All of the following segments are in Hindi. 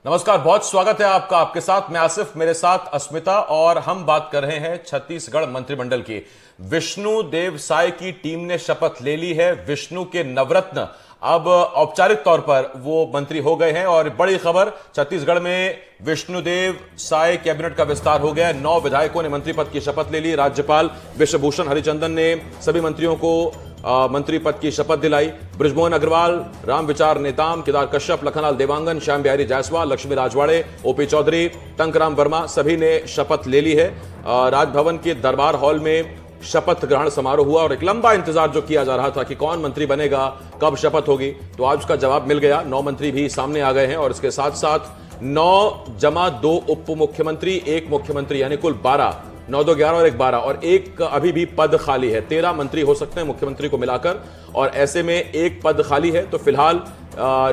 नमस्कार, बहुत स्वागत है आपका। आपके साथ मैं आसिफ, मेरे साथ अस्मिता, और हम बात कर रहे हैं छत्तीसगढ़ मंत्रिमंडल की। विष्णु देव साय की टीम ने शपथ ले ली है। विष्णु के नवरत्न अब औपचारिक तौर पर वो मंत्री हो गए हैं। और बड़ी खबर, छत्तीसगढ़ में विष्णुदेव साय कैबिनेट का विस्तार हो गया है। 9 विधायकों ने मंत्री पद की शपथ ले ली। राज्यपाल विश्वभूषण हरिचंदन ने सभी मंत्रियों को मंत्री पद की शपथ दिलाई। बृजमोहन अग्रवाल, रामविचार नेताम, केदार कश्यप, लखनलाल देवांगन, श्याम बिहारी जायसवाल, लक्ष्मी राजवाड़े, ओपी चौधरी, टंकराम वर्मा सभी ने शपथ ले ली है। राजभवन के दरबार हॉल में शपथ ग्रहण समारोह हुआ और एक लंबा इंतजार जो किया जा रहा था कि कौन मंत्री बनेगा, कब शपथ होगी, तो आज उसका जवाब मिल गया। 9 मंत्री भी सामने आ गए हैं और इसके साथ साथ 9 जमा 2 उप मुख्यमंत्री, 1 मुख्यमंत्री, यानी कुल 12, 9 2 11 और 1 12, और एक अभी भी पद खाली है। 13 मंत्री हो सकते हैं मुख्यमंत्री को मिलाकर, और ऐसे में एक पद खाली है। तो फिलहाल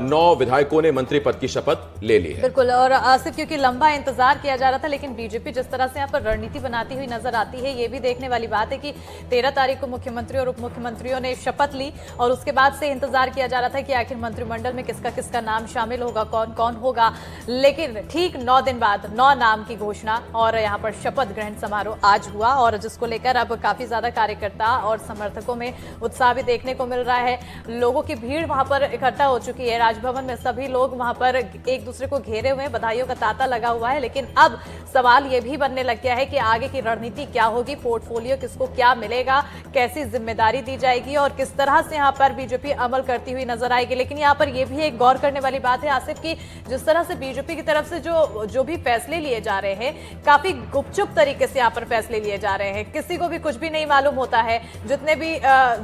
9 विधायकों ने मंत्री पद की शपथ ले ली है। बिल्कुल, और आसिफ क्योंकि लंबा इंतजार किया जा रहा था, लेकिन बीजेपी जिस तरह से यहाँ पर रणनीति बनाती हुई नजर आती है, ये भी देखने वाली बात है कि 13 तारीख को मुख्यमंत्री और उप मुख्यमंत्रियों ने शपथ ली और उसके बाद से इंतजार किया जा रहा था कि आखिर मंत्रिमंडल में किसका किसका नाम शामिल होगा, कौन कौन होगा। लेकिन ठीक 9 दिन बाद 9 नाम की घोषणा और यहाँ पर शपथ ग्रहण समारोह आज हुआ, और जिसको लेकर अब काफी ज्यादा कार्यकर्ता और समर्थकों में उत्साह भी देखने को मिल रहा है। लोगों की भीड़ वहां पर इकट्ठा हो चुकी है। राजभवन में सभी लोग वहां पर एक दूसरे को घेरे हुए हैं, बधाइयों का तांता लगा हुआ है। लेकिन अब सवाल यह भी बनने लग गया है कि आगे की रणनीति क्या होगी, पोर्टफोलियो किसको क्या मिलेगा, कैसी जिम्मेदारी दी जाएगी और किस तरह से यहाँ पर बीजेपी अमल करती हुई नजर आएगी। लेकिन यहाँ पर यह भी एक गौर करने वाली बात है आसिफ की, जिस तरह से बीजेपी की तरफ से जो भी फैसले लिए जा रहे हैं, काफी गुपचुप तरीके से यहाँ पर फैसले लिए जा रहे हैं। किसी को भी कुछ भी नहीं मालूम होता है। जितने भी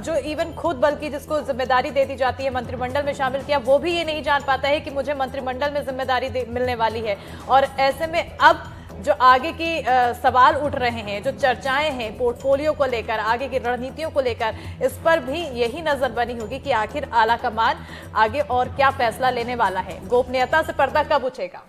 जो इवन खुद बल्कि जिसको जिम्मेदारी दे दी जाती है मंत्रिमंडल में शामिल किया, वो भी ये नहीं जान पाता है कि मुझे मंत्रिमंडल में जिम्मेदारी मिलने वाली है। और ऐसे में अब जो आगे की सवाल उठ रहे हैं, जो चर्चाएं हैं पोर्टफोलियो को लेकर, आगे की रणनीतियों को लेकर, इस पर भी यही नजर बनी होगी कि आखिर आला कमान आगे और क्या फैसला लेने वाला है। गोपनीयता से पर्दा कब उठेगा।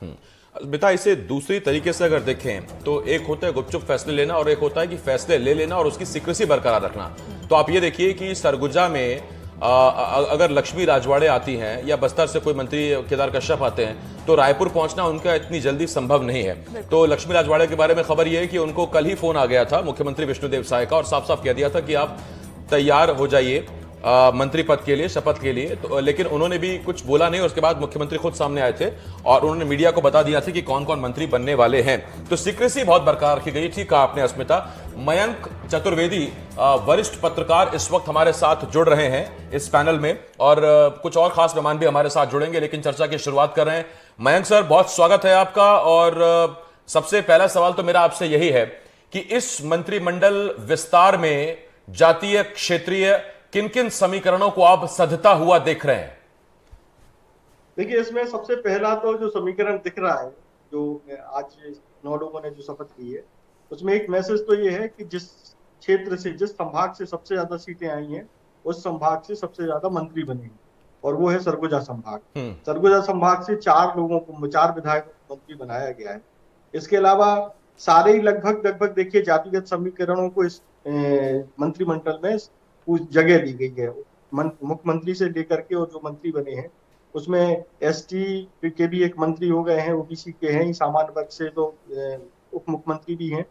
बेटा, इसे दूसरी तरीके से अगर देखें तो एक होता है गुपचुप फैसले लेना और एक होता है कि फैसले ले लेना और उसकी सीक्रेसी बरकरार रखना। तो आप ये देखिए कि सरगुजा में अगर लक्ष्मी राजवाड़े आती हैं या बस्तर से कोई मंत्री केदार कश्यप आते हैं, तो रायपुर पहुंचना उनका इतनी जल्दी संभव नहीं है। तो लक्ष्मी राजवाड़े के बारे में खबर यह है कि उनको कल ही फोन आ गया था मुख्यमंत्री विष्णुदेव साय का, और साफ साफ कह दिया था कि आप तैयार हो जाइए मंत्री पद के लिए, शपथ के लिए। तो लेकिन उन्होंने भी कुछ बोला नहीं, और उसके बाद मुख्यमंत्री खुद सामने आए थे और उन्होंने मीडिया को बता दिया था कि कौन कौन मंत्री बनने वाले हैं। तो सीक्रेसी बहुत बरकरार रखी गई। ठीक कहा आपने अस्मिता। मयंक चतुर्वेदी, वरिष्ठ पत्रकार, इस वक्त हमारे साथ जुड़ रहे हैं इस पैनल में, और कुछ और खास मेहमान भी हमारे साथ जुड़ेंगे, लेकिन चर्चा की शुरुआत कर रहे हैं। मयंक सर, बहुत स्वागत है आपका। और सबसे पहला सवाल तो मेरा आपसे यही है कि इस मंत्रिमंडल विस्तार में जातीय, क्षेत्रीय किन किन समीकरणों को आप सधता हुआ देख रहे हैं? देखिए, इसमें सबसे पहला तो जो समीकरण दिख रहा है, जो आज 9 लोगों ने जो शपथ ली है, उसमें एक मैसेज तो ये है कि जिस क्षेत्र से, जिस संभाग से सबसे ज्यादा सीटें आई हैं, उस संभाग से सबसे ज्यादा मंत्री बने, और वो है सरगुजा संभाग। सरगुजा संभाग से 4 लोगों को, 4 विधायक मंत्री बनाया गया है। इसके अलावा सारे ही लगभग देखिए जातिगत समीकरणों को इस मंत्रिमंडल में जगह दी गई है। मुख्यमंत्री से लेकर के और जो मंत्री बने हैं उसमें एसटी के भी एक मंत्री हो गए हैं, ओबीसी के हैं, सामान्य वर्ग से तो उप मुख्यमंत्री भी हैं।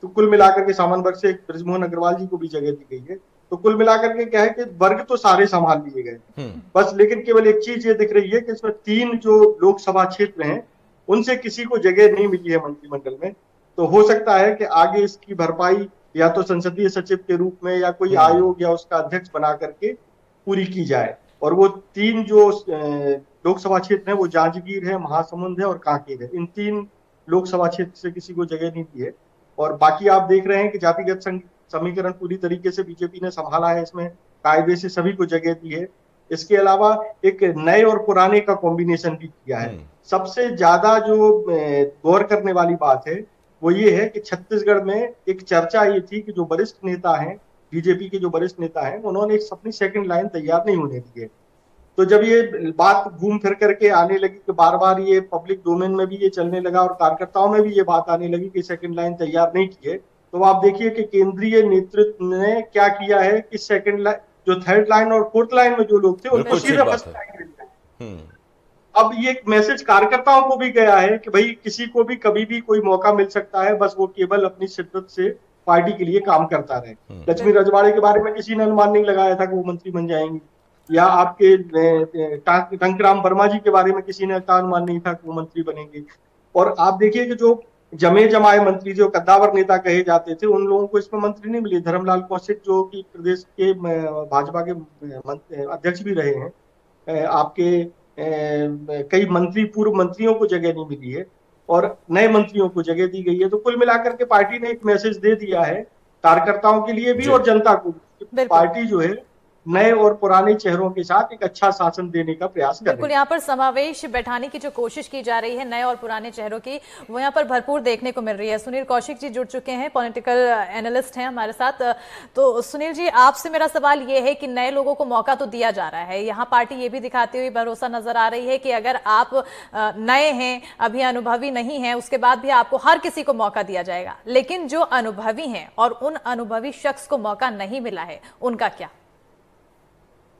तो कुल मिलाकर के सामान्य वर्ग से एक बृजमोहन अग्रवाल जी को भी जगह दी गई है। तो कुल मिलाकर के क्या है कि वर्ग तो सारे संभाल लिए गए बस, लेकिन केवल एक चीज ये दिख रही है कि इसमें 3 जो लोकसभा क्षेत्र हैं उनसे किसी को जगह नहीं मिली है मंत्रिमंडल में। तो हो सकता है कि आगे इसकी भरपाई या तो संसदीय सचिव के रूप में या कोई आयोग या उसका अध्यक्ष बना करके पूरी की जाए। और वो 3 जो लोकसभा क्षेत्र हैं वो जांजगीर है, महासमुंद है और कांकेर है। इन 3 लोकसभा क्षेत्र से किसी को जगह नहीं दी है। और बाकी आप देख रहे हैं कि जातिगत समीकरण पूरी तरीके से बीजेपी ने संभाला है, इसमें कायदे से सभी को जगह दी है। इसके अलावा एक नए और पुराने का कॉम्बिनेशन भी किया है। सबसे ज्यादा जो गौर करने वाली बात है वो ये है कि छत्तीसगढ़ में एक चर्चा ये थी कि जो वरिष्ठ नेता हैं, बीजेपी के जो वरिष्ठ नेता हैं, उन्होंने एक अपनी सेकंड लाइन तैयार नहीं होने दी है। तो जब ये बात घूम फिर करके आने लगी कि बार बार ये पब्लिक डोमेन में भी ये चलने लगा और कार्यकर्ताओं में भी ये बात आने लगी कि सेकंड लाइन तैयार नहीं की है, तो आप देखिए कि केंद्रीय नेतृत्व ने क्या किया है कि सेकंड लाइन, जो थर्ड लाइन और फोर्थ लाइन में जो लोग थे उनको सीधे फर्स्ट लाइन में लिया। अब ये एक मैसेज कार्यकर्ताओं को भी गया है कि भाई किसी को भी कभी भी कोई मौका मिल सकता है, बस वो केवल अपनी शिद्दत से पार्टी के लिए काम करता रहे। लक्ष्मी रजवाड़े के बारे में किसी ने अनुमान नहीं लगाया था कि वो मंत्री बन जाएंगी, या आपके टंकराम वर्मा जी के बारे में किसी ने का अनुमान नहीं था कि वो मंत्री बनेंगे। और आप देखिए कि जो जमे जमाए मंत्री, जो कद्दावर नेता कहे जाते थे, उन लोगों को इसमें मंत्री नहीं मिले। धर्मलाल कौशिक जो कि प्रदेश के भाजपा के अध्यक्ष भी रहे हैं, आपके कई मंत्री, पूर्व मंत्रियों को जगह नहीं मिली है और नए मंत्रियों को जगह दी गई है। तो कुल मिलाकर के पार्टी ने एक मैसेज दे दिया है कार्यकर्ताओं के लिए भी और जनता को भी। पार्टी जो है नए और पुराने चेहरों के साथ एक अच्छा शासन देने का प्रयास कर रही है। बिल्कुल, यहाँ पर समावेश बैठाने की जो कोशिश की जा रही है नए और पुराने चेहरों की, वो यहाँ पर भरपूर देखने को मिल रही है। सुनील कौशिक जी जुड़ चुके हैं, पॉलिटिकल एनालिस्ट हैं हमारे साथ। तो सुनील जी, आपसे मेरा सवाल ये है कि नए लोगों को मौका तो दिया जा रहा है, यहाँ पार्टी ये भी दिखाती हुई भरोसा नजर आ रही है कि अगर आप नए हैं, अभी अनुभवी नहीं है, उसके बाद भी आपको हर किसी को मौका दिया जाएगा। लेकिन जो अनुभवी हैं और उन अनुभवी शख्स को मौका नहीं मिला है, उनका क्या?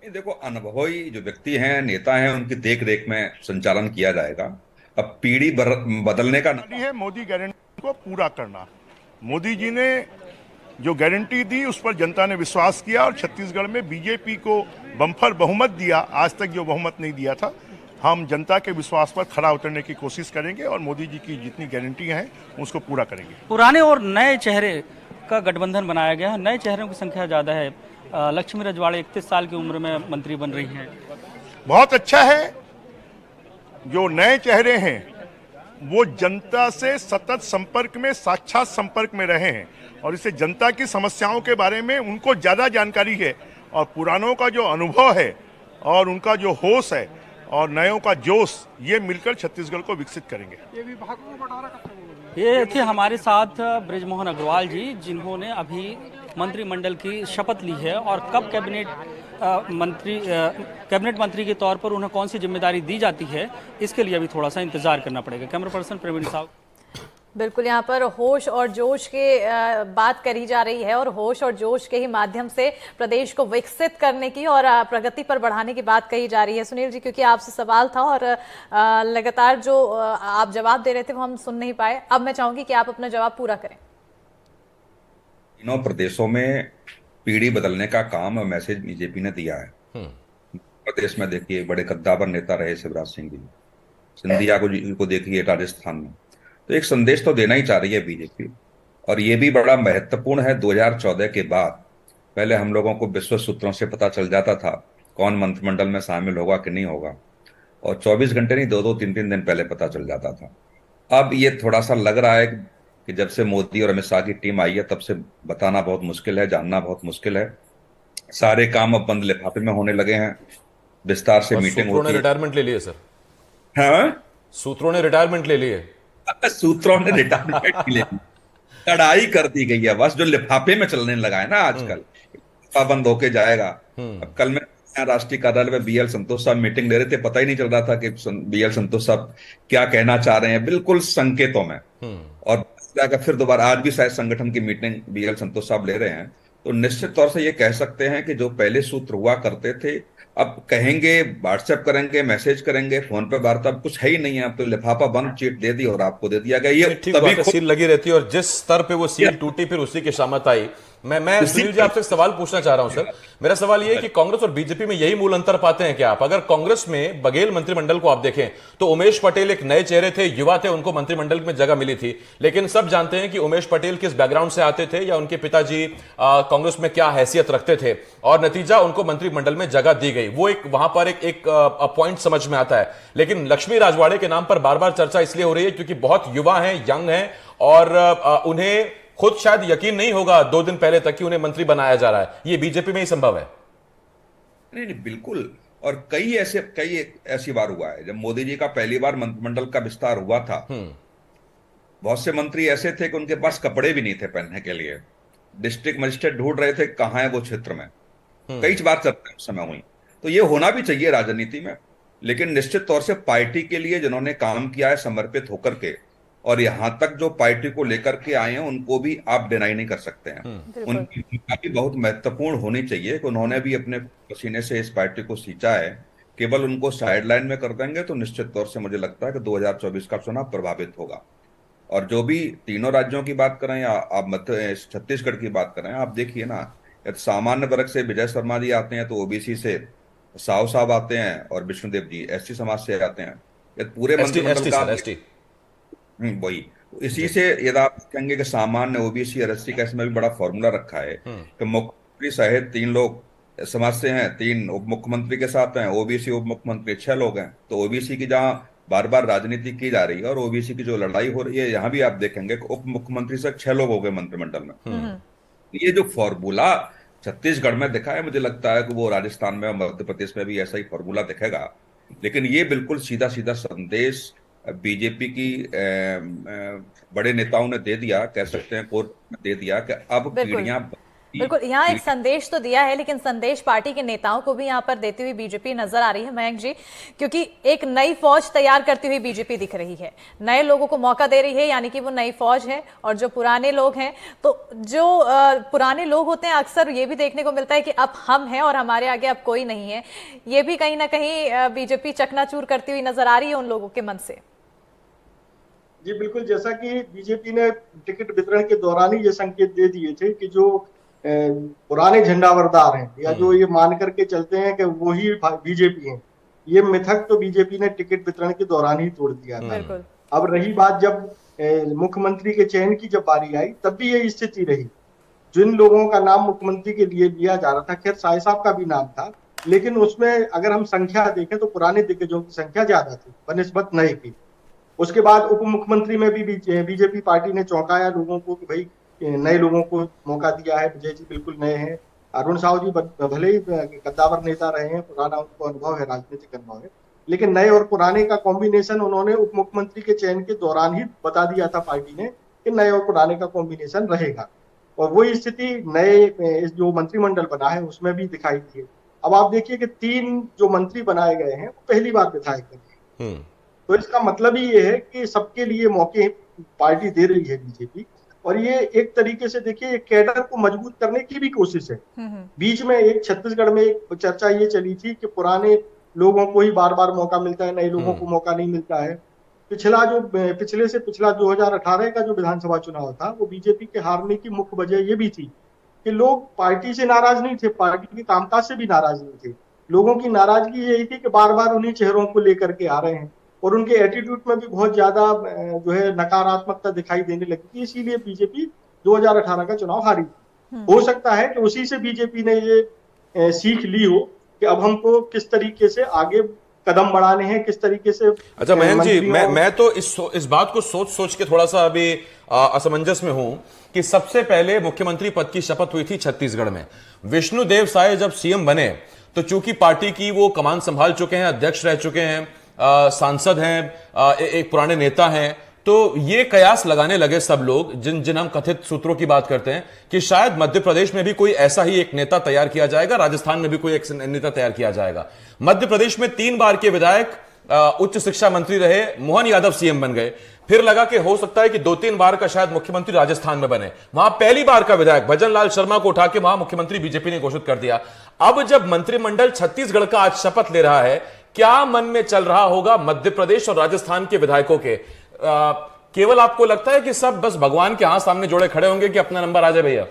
देखो, अनुभवी जो व्यक्ति हैं, नेता हैं, उनकी देख रेख में संचालन किया जाएगा। अब पीढ़ी बदलने का है मोदी गारंटी को पूरा करना। मोदी जी ने जो गारंटी दी उस पर जनता ने विश्वास किया और छत्तीसगढ़ में बीजेपी को बम्पर बहुमत दिया। आज तक जो बहुमत नहीं दिया था, हम जनता के विश्वास पर खरा उतरने की कोशिश करेंगे और मोदी जी की जितनी गारंटियां हैं उसको पूरा करेंगे। पुराने और नए चेहरे का गठबंधन बनाया गया है। नए चेहरों की संख्या ज्यादा है। लक्ष्मी रजवाड़े 31 साल की उम्र में मंत्री बन रही हैं। बहुत अच्छा है, जो नए चेहरे हैं वो जनता से सतत संपर्क में, साक्षात संपर्क में रहे हैं और इससे जनता की समस्याओं के बारे में उनको ज्यादा जानकारी है। और पुरानों का जो अनुभव है और उनका जो होश है और नयों का जोश, ये मिलकर छत्तीसगढ़ को विकसित करेंगे। ये थे हमारे साथ बृजमोहन अग्रवाल जी, जिन्होंने अभी मंत्रिमंडल की शपथ ली है और कब कैबिनेट मंत्री के तौर पर उन्हें कौन सी जिम्मेदारी दी जाती है, इसके लिए अभी थोड़ा सा इंतजार करना पड़ेगा। कैमरा पर्सन प्रवीण साहब। बिल्कुल, यहाँ पर होश और जोश के बात करी जा रही है और होश और जोश के ही माध्यम से प्रदेश को विकसित करने की और प्रगति पर बढ़ाने की बात कही जा रही है। सुनील जी, क्योंकि आपसे सवाल था और लगातार जो आप जवाब दे रहे थे वो हम सुन नहीं पाए, अब मैं चाहूंगी कि आप अपना जवाब पूरा करें। तीनों प्रदेशों में पीढ़ी बदलने का काम और मैसेज बीजेपी ने दिया है। प्रदेश में देखिए, बड़े कद्दावर नेता रहे शिवराज सिंह जी, सिंधिया को देखिए राजस्थान में। तो एक संदेश तो देना ही चाह रही है बीजेपी, और ये भी बड़ा महत्वपूर्ण है। 2014 के बाद पहले हम लोगों को विश्व सूत्रों से पता चल जाता था कौन मंत्रिमंडल में शामिल होगा कि नहीं होगा, और 24 घंटे नहीं, 2-2, 3-3 दिन पहले पता चल जाता था। अब ये थोड़ा सा लग रहा है कि जब से मोदी और अमित शाह की टीम आई है, तब से बताना बहुत मुश्किल है, जानना बहुत मुश्किल है। सारे काम अब बंद लिफाफे में होने लगे हैं, विस्तार से मीटिंग होती है। रिटायरमेंट ले लिए सर? हाँ, सूत्रों ने रिटायरमेंट ले लिए। सूत्रों ने रिटायरमेंट ले ली, कड़ाई कर दी गई है। बस जो लिफाफे में चलने लगा है ना आजकल, बंद होके जाएगा। अब कल मैं राष्ट्रीय कार्यालय में BL संतोष साहब मीटिंग ले रहे थे, पता ही नहीं चल रहा था कि BL संतोष साहब क्या कहना चाह रहे हैं, बिल्कुल संकेतों में। और फिर दोबारा आज भी शायद संगठन की मीटिंग BL संतोष साहब ले रहे हैं। तो निश्चित तौर से ये कह सकते हैं कि जो पहले सूत्र हुआ करते थे, अब कहेंगे, व्हाट्सएप करेंगे, मैसेज करेंगे, फोन पे वार्ता, अब कुछ है ही नहीं है। अब तो लिफाफा बंद, चीट दे दी और आपको दे दिया गया। ये तभी सील लगी रहती है और जिस स्तर पे वो सील टूटी फिर उसी की शामत आई। मैं सुनील जी आपसे एक सवाल पूछना चाह रहा हूं सर। मेरा सवाल ये है कि कांग्रेस और बीजेपी में यही मूल अंतर पाते हैं क्या आप? अगर कांग्रेस में बघेल मंत्रिमंडल को आप देखें तो उमेश पटेल एक नए चेहरे थे, युवा थे, उनको मंत्रिमंडल में जगह मिली थी। लेकिन सब जानते हैं कि उमेश पटेल किस बैकग्राउंड से आते थे या उनके पिताजी कांग्रेस में क्या हैसियत रखते थे, और नतीजा उनको मंत्रिमंडल में जगह दी गई। वो एक वहां पर एक पॉइंट समझ में आता है। लेकिन लक्ष्मी राजवाड़े के नाम पर बार बार चर्चा इसलिए हो रही है क्योंकि बहुत युवा हैं, यंग हैं, और उन्हें खुद शायद यकीन नहीं होगा 2 दिन पहले तक कि उन्हें मंत्री बनाया जा रहा है। ये बीजेपी में ही संभव है? नहीं, बिल्कुल। और कई ऐसी बार हुआ है। जब मोदी जी का पहली बार मंत्रिमंडल का विस्तार हुआ था, बहुत से मंत्री ऐसे थे कि उनके पास कपड़े भी नहीं थे पहनने के लिए। डिस्ट्रिक्ट मजिस्ट्रेट ढूंढ रहे थे कहां है वो क्षेत्र में। कई बार चर्चा उस समय हुई। तो ये होना भी चाहिए राजनीति में। लेकिन निश्चित तौर से पार्टी के लिए जिन्होंने काम किया है समर्पित होकर के, और यहां तक जो पार्टी को लेकर के आए हैं, उनको भी आप डिनाई नहीं कर सकते हैं। उनकी भूमिका भी बहुत महत्वपूर्ण होनी चाहिए कि उन्होंने भी अपने पसीने से इस पार्टी को सींचा है। केवल उनको साइडलाइन में कर देंगे तो निश्चित तौर से मुझे लगता है कि 2024 का चुनाव प्रभावित होगा। और जो भी तीनों राज्यों की बात करें या आप मध्य छत्तीसगढ़ की बात करें, आप देखिए ना, यदि सामान्य वर्ग से विजय शर्मा जी आते हैं तो ओबीसी से साहू साहब आते हैं और विष्णुदेव जी एसटी समाज से आते हैं। यदि पूरे मंत्रिमंडल का वही इसी से यदि आप कहेंगे कि सामान्य ओबीसी और एसटी का इसमें भी बड़ा फॉर्मूला रखा है कि मुख्यमंत्री सहित 3 लोग समाज से हैं, 3 उप मुख्यमंत्री के साथ हैं, ओबीसी उप मुख्यमंत्री 6 लोग हैं। तो ओबीसी की जहां बार बार राजनीति की जा रही है और ओबीसी की जो लड़ाई हो रही है, यहाँ भी आप देखेंगे कि उप मुख्यमंत्री से 6 लोग हो गए मंत्रिमंडल में। ये जो फॉर्मूला छत्तीसगढ़ में दिखा है, मुझे लगता है कि वो राजस्थान में और मध्य प्रदेश में भी ऐसा ही फॉर्मूला दिखेगा। लेकिन ये बिल्कुल सीधा सीधा संदेश बीजेपी की बड़े नेताओं ने दे दिया, कह सकते हैं कोर्ट में दे दिया कि अब पीढ़ियां बिल्कुल यहाँ एक संदेश तो दिया है, लेकिन संदेश पार्टी के नेताओं को भी यहाँ पर देती हुई बीजेपी नजर आ रही है मयंक जी, क्योंकि एक नई फौज तैयार करती हुई बीजेपी दिख रही है, नए लोगों को मौका दे रही है, यानी कि वो नई फौज है। और जो पुराने लोग हैं, तो जो पुराने लोग होते हैं अक्सर ये भी देखने को मिलता है कि अब हम हैं और हमारे आगे अब कोई नहीं है। ये भी कहीं ना कहीं बीजेपी चकनाचूर करती हुई नजर आ रही है उन लोगों के मन से। जी बिल्कुल, जैसा कि बीजेपी ने टिकट वितरण के दौरान ही ये संकेत दे दिए थे कि जो पुराने झंडावरदार हैं या जो ये मान करके चलते हैं कि वो ही बीजेपी हैं, ये मिथक तो बीजेपी ने टिकट वितरण के दौरान ही तोड़ दिया था। अब रही बात जब मुख्यमंत्री के चयन की जब बारी आई, तब भी ये स्थिति रही। जिन लोगों का नाम मुख्यमंत्री के लिए लिया जा रहा था, खैर साय साहब का भी नाम था, लेकिन उसमें अगर हम संख्या देखें तो पुराने दिग्गजों की संख्या ज्यादा थी बनिस्बत नए की। उसके बाद उप मुख्यमंत्री में भी बीजेपी पार्टी ने चौंकाया लोगों को कि भाई नए लोगों को मौका दिया है। विजय जी बिल्कुल नए हैं, अरुण साहू जी भले ही कद्दावर नेता रहे हैं, पुराना उनको अनुभव है, राजनीतिक अनुभव है, लेकिन नए और पुराने का कॉम्बिनेशन उन्होंने उप मुख्यमंत्री के चयन के दौरान ही बता दिया था पार्टी ने कि नए और पुराने का कॉम्बिनेशन रहेगा। और वही स्थिति नए जो मंत्रिमंडल बना है उसमें भी दिखाई दी। अब आप देखिए कि 3 जो मंत्री बनाए गए हैं वो पहली बार विधायक बने हैं, तो इसका मतलब ही ये है कि सबके लिए मौके पार्टी दे रही है बीजेपी। और ये एक तरीके से देखिए एक कैडर को मजबूत करने की भी कोशिश है। बीच में एक छत्तीसगढ़ में एक चर्चा ये चली थी कि पुराने लोगों को ही बार बार मौका मिलता है, नए लोगों को मौका नहीं मिलता है। पिछले से पिछला 2018 का जो विधानसभा चुनाव था, वो बीजेपी के हारने की मुख्य वजह ये भी थी कि लोग पार्टी से नाराज नहीं थे, पार्टी के कामकाज से भी नाराज नहीं थे। लोगों की नाराजगी यही थी कि बार बार उन्हीं चेहरों को लेकर के आ रहे हैं और उनके एटीट्यूड में भी बहुत ज्यादा जो है नकारात्मकता दिखाई देने लगी थी। इसीलिए बीजेपी 2018 का चुनाव हारी थी। हो सकता है कि उसी से बीजेपी ने ये सीख ली हो कि अब हमको किस तरीके से आगे कदम बढ़ाने हैं, किस तरीके से। अच्छा मयंक जी, मैं तो इस बात को सोच के थोड़ा सा अभी असमंजस में हूं कि सबसे पहले मुख्यमंत्री पद की शपथ हुई थी छत्तीसगढ़ में। विष्णुदेव साय जब सीएम बने तो चूंकि पार्टी की वो कमान संभाल चुके हैं, अध्यक्ष रह चुके हैं, सांसद हैं, एक पुराने नेता हैं, तो ये कयास लगाने लगे सब लोग जिन हम कथित सूत्रों की बात करते हैं कि शायद मध्य प्रदेश में भी कोई ऐसा ही एक नेता तैयार किया जाएगा, राजस्थान में भी कोई एक नेता तैयार किया जाएगा। मध्य प्रदेश में 3 बार के विधायक उच्च शिक्षा मंत्री रहे, मोहन यादव सीएम बन गए। फिर लगा कि हो सकता है कि 2-3 बार का शायद मुख्यमंत्री राजस्थान में बने, वहां पहली बार का विधायक भजन लाल शर्मा को उठा के वहां मुख्यमंत्री बीजेपी ने घोषित कर दिया। अब जब मंत्रिमंडल छत्तीसगढ़ का आज शपथ ले रहा है, क्या मन में चल रहा होगा मध्य प्रदेश और राजस्थान के विधायकों के? केवल आपको लगता है कि सब बस भगवान के हाथ सामने जोड़े खड़े होंगे कि अपना नंबर आ जाए भैया?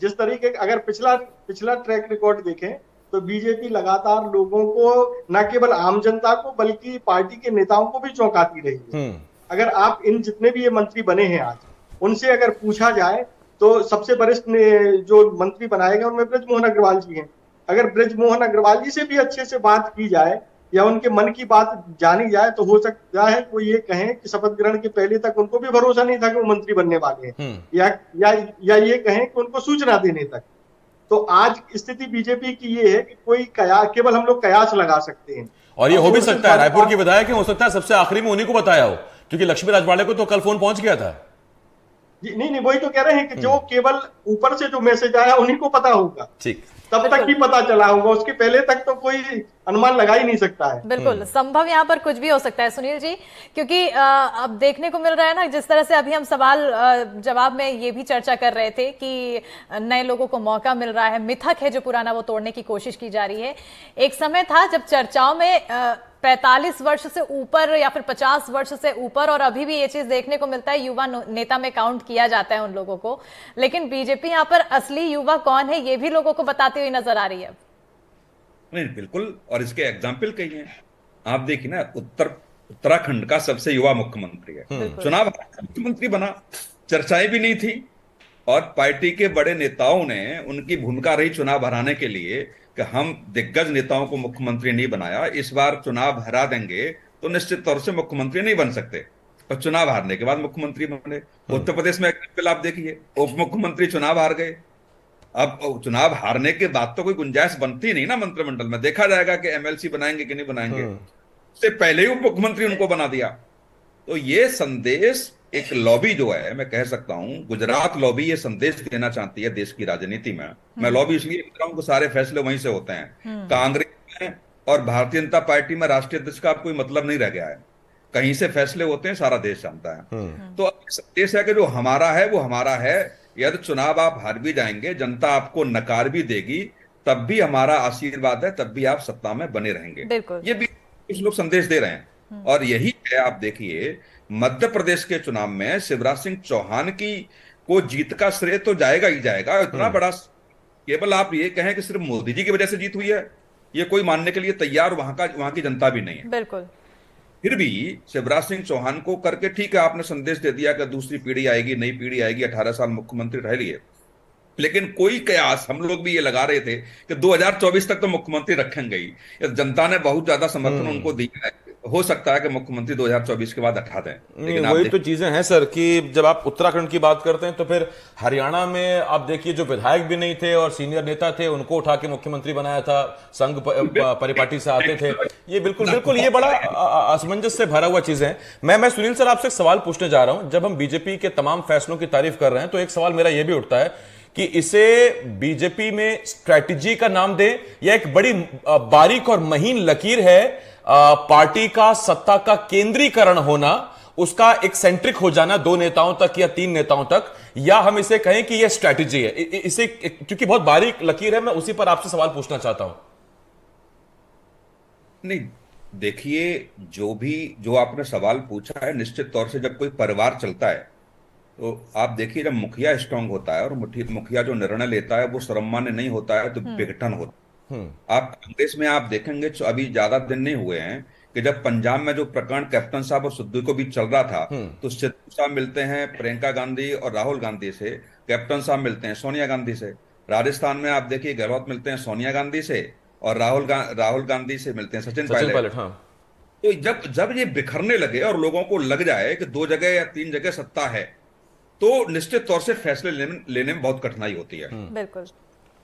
जिस तरीके अगर पिछला ट्रैक रिकॉर्ड देखें तो बीजेपी लगातार लोगों को, न केवल आम जनता को बल्कि पार्टी के नेताओं को भी चौंकाती रही है। अगर आप इन जितने भी ये मंत्री बने हैं आज, उनसे अगर पूछा जाए तो सबसे वरिष्ठ जो मंत्री बनाए गए उनमें बृजमोहन अग्रवाल जी हैं। अगर बृजमोहन अग्रवाल जी से भी अच्छे से बात की जाए या उनके मन की बात जानी जाए तो हो सकता है वो ये कहें कि शपथ ग्रहण के पहले तक उनको भी भरोसा नहीं था कि वो मंत्री बनने वाले हैं, या ये कहें कि उनको सूचना देने तक। तो आज स्थिति बीजेपी की ये है कि कोई केवल हम लोग कयास लगा सकते हैं। और ये हो भी सकता है रायपुर के विधायक हो सकता है सबसे आखिरी में उन्हीं को बताया हो, क्योंकि लक्ष्मी राजवाड़े को तो कल फोन पहुंच गया था। जी नहीं नहीं, वही तो कह रहे हैं कि जो केवल ऊपर से जो मैसेज आया उन्हीं को पता होगा, ठीक। तब तक ही पता चला होगा, उसके पहले तक तो कोई अनुमान लगा ही नहीं सकता है। बिल्कुल संभव यहाँ पर कुछ भी हो सकता है सुनील जी, क्योंकि अब देखने को मिल रहा है ना, जिस तरह से अभी हम सवाल जवाब में ये भी चर्चा कर रहे थे कि नए लोगों को मौका मिल रहा है, मिथक है जो पुराना वो तोड़ने की कोशिश की जा रही है। एक समय था जब चर्चाओं में 45 वर्ष से ऊपर या फिर 50 वर्ष से ऊपर, और अभी भी ये चीज देखने को मिलता है, युवा नेता में काउंट किया जाता है उन लोगों को, लेकिन बीजेपी यहाँ पर असली युवा कौन है ये भी लोगों को बताती हुई नजर आ रही है। नहीं बिल्कुल, और इसके एग्जाम्पल कई हैं। आप देखिए ना, उत्तराखंड का सबसे युवा मुख्यमंत्री है, चुनाव मुख्यमंत्री बना, चर्चाएं भी नहीं थी, और पार्टी के बड़े नेताओं ने उनकी भूमिका रही चुनाव हराने के लिए कि हम दिग्गज नेताओं को मुख्यमंत्री नहीं बनाया, इस बार चुनाव हरा देंगे तो निश्चित तौर से मुख्यमंत्री नहीं बन सकते, और चुनाव हारने के बाद मुख्यमंत्री बने। उत्तर प्रदेश में एग्जाम्पल आप देखिए, उप मुख्यमंत्री चुनाव हार गए। अब चुनाव हारने के बाद तो कोई गुंजाइश बनती नहीं ना मंत्रिमंडल में, देखा जाएगा कि एमएलसी बनाएंगे कि नहीं बनाएंगे, उससे पहले ही उप मुख्यमंत्री उनको बना दिया। तो ये संदेश, एक लॉबी जो है, मैं कह सकता हूं गुजरात लॉबी ये संदेश देना चाहती है देश की राजनीति में। मैं लॉबी इसलिए कह रहा हूं कि सारे फैसले वहीं से होते हैं। कांग्रेस में और भारतीय जनता पार्टी में राष्ट्रीय अध्यक्ष का कोई मतलब नहीं रह गया है, कहीं से फैसले होते हैं, सारा देश जानता है। तो संदेश है कि जो हमारा है वो हमारा है, यदि चुनाव आप हार भी जाएंगे, जनता आपको नकार भी देगी, तब भी हमारा आशीर्वाद है, तब भी आप सत्ता में बने रहेंगे। ये भी कुछ लोग संदेश दे रहे हैं, और यही है। आप देखिए मध्य प्रदेश के चुनाव में शिवराज सिंह चौहान की को जीत का श्रेय तो जाएगा ही जाएगा। इतना बड़ा, केवल आप ये कहें कि सिर्फ मोदी जी की वजह से जीत हुई है, ये कोई मानने के लिए तैयार वहां की जनता भी नहीं है। बिल्कुल। फिर भी शिवराज सिंह चौहान को करके ठीक है, आपने संदेश दे दिया कि दूसरी पीढ़ी आएगी, नई पीढ़ी आएगी, 18 साल मुख्यमंत्री रह लिए, लेकिन कोई कयास हम लोग भी ये लगा रहे थे कि 2024 तक तो मुख्यमंत्री रखेंगे ही। जनता ने बहुत ज्यादा समर्थन उनको दिया है, हो सकता है कि मुख्यमंत्री 2024 के बाद हटा दें। लेकिन वही तो चीजें हैं सर कि जब आप उत्तराखंड की बात करते हैं तो फिर हरियाणा में आप देखिए, जो विधायक भी नहीं थे और सीनियर नेता थे उनको उठा के मुख्यमंत्री बनाया था, संघ परिपाटी से आते थे। ये बिल्कुल ये बड़ा असमंजस से भरा हुआ चीज है। मैं सुनील सर आपसे एक सवाल पूछने जा रहा हूं। जब हम बीजेपी के तमाम फैसलों की तारीफ कर रहे हैं तो एक सवाल मेरा यह भी उठता है कि इसे बीजेपी में स्ट्रैटेजी का नाम दें या एक बड़ी बारीक और महीन लकीर है, पार्टी का सत्ता का केंद्रीकरण होना, उसका एक सेंट्रिक हो जाना 2 नेताओं तक या 3 नेताओं तक, या हम इसे कहें कि यह स्ट्रैटेजी है। इसे क्योंकि बहुत बारीक लकीर है, मैं उसी पर आपसे सवाल पूछना चाहता हूं। नहीं देखिए, जो आपने सवाल पूछा है, निश्चित तौर से जब कोई परिवार चलता है तो आप देखिए, जब मुखिया स्ट्रांग होता है और मुखिया जो निर्णय लेता है वो सर्वमान्य नहीं होता है तो विघटन होता है। आप कांग्रेस में आप देखेंगे, अभी ज्यादा दिन नहीं हुए हैं कि जब पंजाब में जो प्रकरण कैप्टन साहब और सिद्धू को बीच चल रहा था, तो सिद्धू साहब मिलते हैं प्रियंका गांधी और राहुल गांधी से, कैप्टन साहब मिलते हैं सोनिया गांधी से। राजस्थान में आप देखिए गहलोत मिलते हैं सोनिया गांधी से और राहुल गांधी से मिलते हैं सचिन पायलट। तो जब ये बिखरने लगे और लोगों को लग जाए कि 2 जगह या 3 जगह सत्ता है, तो निश्चित तौर से फैसले लेने में बहुत कठिनाई होती है। बिल्कुल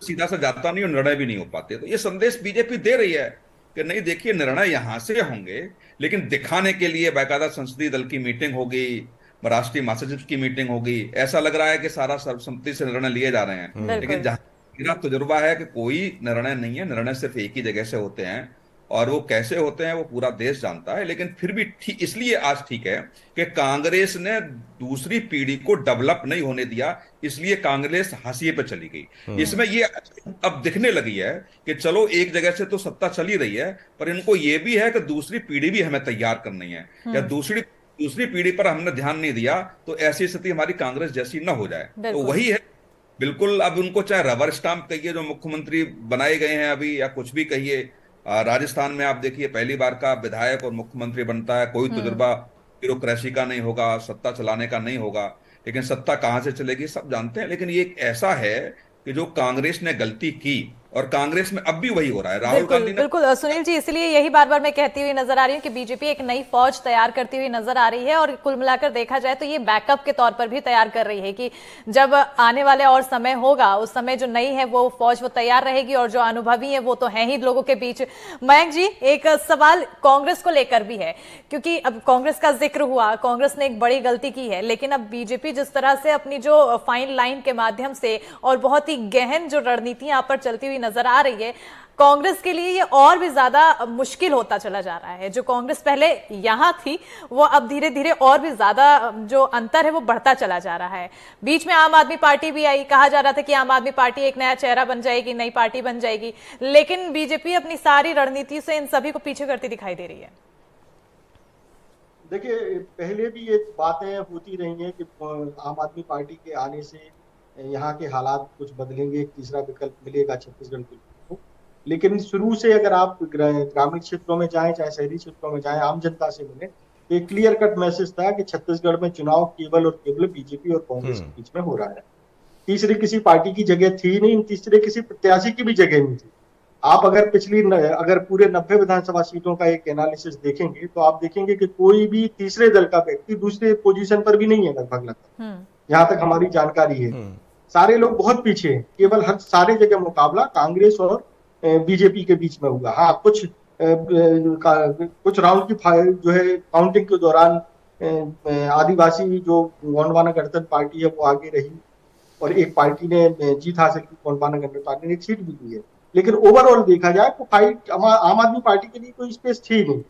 सीधा सा जाता नहीं और निर्णय भी नहीं हो पाते। तो ये संदेश बीजेपी दे रही है कि नहीं, देखिए निर्णय यहां से होंगे, लेकिन दिखाने के लिए बाकायदा संसदीय दल की मीटिंग होगी, राष्ट्रीय महासचिव की मीटिंग होगी। ऐसा लग रहा है कि सारा सर्वसम्मति से निर्णय लिए जा रहे हैं, लेकिन जहां मेरा तजुर्बा है कि कोई निर्णय नहीं है, निर्णय सिर्फ एक ही जगह से होते हैं, और वो कैसे होते हैं वो पूरा देश जानता है। लेकिन फिर भी इसलिए आज ठीक है कि कांग्रेस ने दूसरी पीढ़ी को डेवलप नहीं होने दिया, इसलिए कांग्रेस हाशिए पे चली गई। इसमें ये अब दिखने लगी है कि चलो एक जगह से तो सत्ता चली रही है, पर इनको ये भी है कि दूसरी पीढ़ी भी हमें तैयार करनी है, या दूसरी पीढ़ी पर हमने ध्यान नहीं दिया तो ऐसी स्थिति हमारी कांग्रेस जैसी न हो जाए। तो वही है बिल्कुल। अब उनको चाहे रबर स्टाम्प कहिए जो मुख्यमंत्री बनाए गए हैं अभी, या कुछ भी कहिए, राजस्थान में आप देखिए पहली बार का विधायक और मुख्यमंत्री बनता है, कोई तजुर्बा ब्यूरोक्रेसी का नहीं होगा, सत्ता चलाने का नहीं होगा, लेकिन सत्ता कहां से चलेगी सब जानते हैं। लेकिन ये एक ऐसा है कि जो कांग्रेस ने गलती की और कांग्रेस में अब भी वही हो रहा है। राहुल बिल्कुल गांधी ने बिल्कुल सुनील जी, इसलिए यही बार बार मैं कहती हुई नजर आ रही हूँ कि बीजेपी एक नई फौज तैयार करती हुई नजर आ रही है, और कुल मिलाकर देखा जाए तो ये बैकअप के तौर पर भी तैयार कर रही है कि जब आने वाले और समय होगा उस समय जो नई है वो फौज वो तैयार रहेगी, और जो अनुभवी है वो तो है ही लोगों के बीच। मयंक जी, एक सवाल कांग्रेस को लेकर भी है, क्योंकि अब कांग्रेस का जिक्र हुआ, कांग्रेस ने एक बड़ी गलती की है, लेकिन अब बीजेपी जिस तरह से अपनी जो फाइन लाइन के माध्यम से और बहुत ही गहन जो रणनीति यहाँ पर चलती हुई नजर आ रही है, कांग्रेस के लिए ये और भी ज्यादा मुश्किल होता चला जा रहा है। जो कांग्रेस पहले यहां थी वो अब धीरे धीरे और भी ज्यादा जो अंतर है वो बढ़ता चला जा रहा है। बीच में आम आदमी पार्टी भी आई, कहा जा रहा था कि आम आदमी पार्टी एक नया चेहरा बन जाएगी, नई पार्टी बन जाएगी, लेकिन बीजेपी अपनी सारी रणनीति से इन सभी को पीछे करती दिखाई दे रही है। देखिए, पहले भी ये बातें होती रही हैं कि आम आदमी पार्टी के आने से यहाँ के हालात कुछ बदलेंगे, एक तीसरा विकल्प मिलेगा छत्तीसगढ़ के लोगों को। लेकिन शुरू से अगर आप ग्रामीण क्षेत्रों में जाएं चाहे शहरी क्षेत्रों में जाएं, आम जनता से मिलें, तो एक क्लियर कट मैसेज था कि छत्तीसगढ़ में चुनाव केवल और केवल बीजेपी और कांग्रेस के बीच में हो रहा है। तीसरी किसी पार्टी की जगह थी नहीं, तीसरे किसी प्रत्याशी की भी जगह नहीं थी। आप अगर पूरे 90 विधानसभा सीटों का एक एनालिसिस देखेंगे तो आप देखेंगे कि कोई भी तीसरे दल का व्यक्ति दूसरे पोजीशन पर भी नहीं है लगभग, जहां तक हमारी जानकारी है। सारे लोग बहुत पीछे हैं, केवल हर सारे जगह मुकाबला कांग्रेस और बीजेपी के बीच में हुआ। हाँ, कुछ राउंड की जो है काउंटिंग के दौरान आदिवासी जो गोंडवाना गणतंत्र पार्टी है वो आगे रही, और एक पार्टी ने जीत हासिल की, गोंडवाना गणतंत्र पार्टी ने एक सीट भी ली है। लेकिन ओवरऑल देखा जाए तो फाइट आम आदमी पार्टी के लिए कोई स्पेस थी नहीं।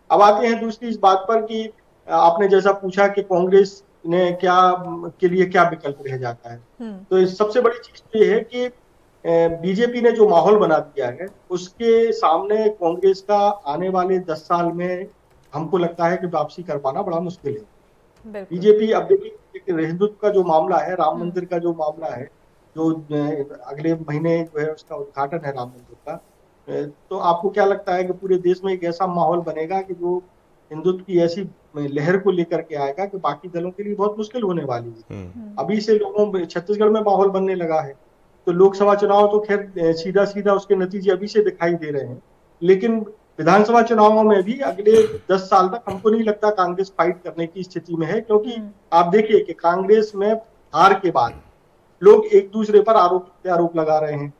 अब आते हैं दूसरी इस बात पर कि आपने जैसा पूछा कि कांग्रेस ने के लिए क्या विकल्प रह जाता है, तो इस सबसे बड़ी चीज तो ये है कि बीजेपी ने जो माहौल बना दिया है उसके सामने कांग्रेस का आने वाले 10 साल में हमको लगता है कि वापसी कर पाना बड़ा मुश्किल है। बीजेपी अब देखिए, हिंदुत्व का जो मामला है, राम मंदिर का जो मामला है, जो अगले महीने जो है उसका उद्घाटन है राम मंदिर का, तो आपको क्या लगता है कि पूरे देश में एक ऐसा माहौल बनेगा कि जो हिंदुत्व की ऐसी लहर को लेकर के आएगा कि बाकी दलों के लिए बहुत मुश्किल होने वाली है। अभी से छत्तीसगढ़ में माहौल बनने लगा है, तो लोकसभा चुनाव तो खैर सीधा सीधा उसके नतीजे अभी से दिखाई दे रहे हैं, लेकिन विधानसभा चुनावों में भी अगले 10 साल तक हमको नहीं लगता कांग्रेस फाइट करने की स्थिति में है, क्योंकि आप देखिए कि कांग्रेस में हार के बाद लोग एक दूसरे पर आरोप लगा रहे हैं।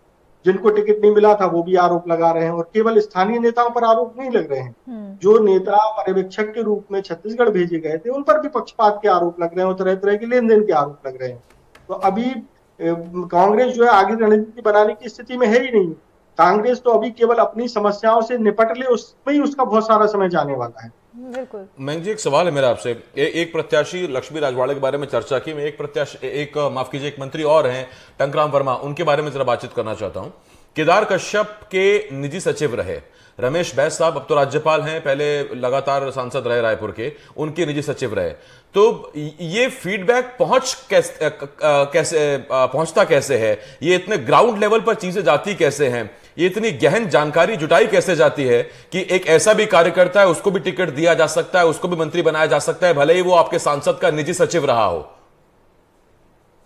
जिनको टिकट नहीं मिला था वो भी आरोप लगा रहे हैं, और केवल स्थानीय नेताओं पर आरोप नहीं लग रहे हैं, जो नेता पर्यवेक्षक के रूप में छत्तीसगढ़ भेजे गए थे उन पर भी पक्षपात के आरोप लग रहे हैं और तरह तरह के लेन देन के आरोप लग रहे हैं। तो अभी कांग्रेस जो है आगे रणनीति बनाने की स्थिति में है ही नहीं। कांग्रेस तो अभी केवल अपनी समस्याओं से निपट ले, उसमें ही उसका बहुत सारा समय जाने वाला है। बिल्कुल। मयंक जी, एक सवाल है मेरा आपसे। एक प्रत्याशी लक्ष्मी राजवाड़े के बारे में चर्चा की, मैं एक मंत्री और हैं टंकराम वर्मा, उनके बारे में जरा बातचीत करना चाहता हूं। केदार कश्यप के निजी सचिव रहे रमेश बैस साहब, अब तो राज्यपाल हैं, पहले लगातार सांसद रहे रायपुर के, उनके निजी सचिव रहे। तो ये फीडबैक पहुंचता कैसे है? ये इतने ग्राउंड लेवल पर चीजें जाती कैसे हैं? ये इतनी गहन जानकारी जुटाई कैसे जाती है कि एक ऐसा भी कार्यकर्ता है उसको भी टिकट दिया जा सकता है, उसको भी मंत्री बनाया जा सकता है, भले ही वो आपके सांसद का निजी सचिव रहा हो?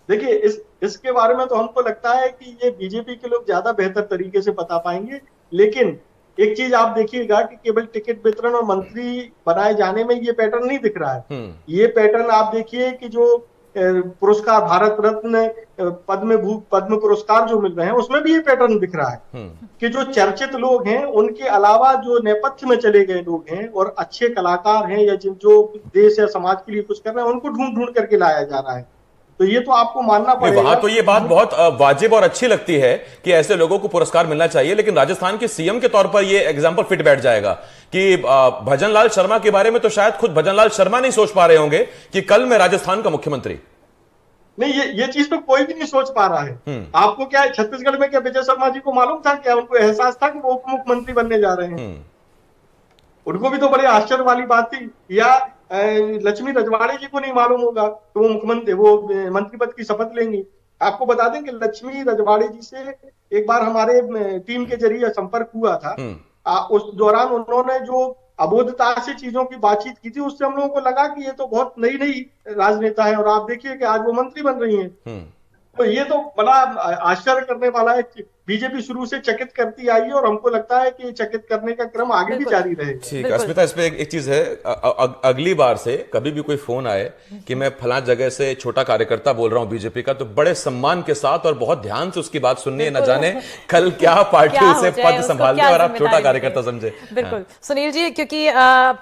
देखिए, इसके बारे में तो हमको लगता है कि ये बीजेपी के लोग ज्यादा बेहतर तरीके से बता पाएंगे। लेकिन एक चीज आप देखिएगा कि केवल टिकट वितरण और मंत्री बनाए जाने में ये पैटर्न नहीं दिख रहा है। ये पैटर्न आप देखिए कि जो पुरस्कार, भारत रत्न, पद्म पुरस्कार जो मिल रहे हैं उसमें भी ये पैटर्न दिख रहा है कि जो चर्चित लोग हैं उनके अलावा जो नेपथ्य में चले गए लोग हैं और अच्छे कलाकार हैं या जो देश या समाज के लिए कुछ कर रहे हैं उनको ढूंढ ढूंढ करके लाया जा रहा है। तो ये तो आपको मानना पड़ेगा। वहां तो ये बात बहुत वाजिब और अच्छी लगती है कि ऐसे लोगों को पुरस्कार मिलना चाहिए, लेकिन राजस्थान के सीएम के तौर पर ये एग्जांपल फिट बैठ जाएगा कि भजनलाल शर्मा के बारे में तो शायद खुद भजनलाल शर्मा नहीं सोच पा रहे होंगे कि कल मैं राजस्थान का मुख्यमंत्री। नहीं, ये चीज तो कोई भी नहीं सोच पा रहा है। आपको क्या है, छत्तीसगढ़ में क्या विजय शर्मा जी को मालूम था? क्या उनको एहसास था कि वो उप मुख्यमंत्री बनने जा रहे हैं? उनको भी तो बड़े आश्चर्य वाली बात थी। या लक्ष्मी रजवाड़े जी को नहीं मालूम होगा तो वो मंत्री पद की शपथ लेंगी। आपको बता दें कि लक्ष्मी रजवाड़े जी से एक बार हमारे टीम के जरिए संपर्क हुआ था। उस दौरान उन्होंने जो अबोधता से चीजों की बातचीत की थी, उससे हम लोगों को लगा कि ये तो बहुत नई राजनेता है, और आप देखिए कि आज वो मंत्री बन रही हैं। तो ये तो बड़ा आश्चर्य करने वाला है। बीजेपी शुरू से चकित करती आई है और हमको लगता है कि ये चकित करने का क्रम आगे भी बिल्कुल। जारी रहेगा। ठीक है बिल्कुल। अस्मिता, इस पे एक चीज है, अगली बार से कभी भी कोई फोन आए कि मैं फला जगह से छोटा कार्यकर्ता बोल रहा हूं बीजेपी का, तो बड़े सम्मान के साथ और बहुत ध्यान से उसकी बात सुननी है, न जाने कल क्या पार्टी क्या उसे हो जाए, पद उसको संभाल दे क्या और आप छोटा जिम्मेदारी कार्यकर्ता मिले। समझे। बिल्कुल। सुनील जी, क्योंकि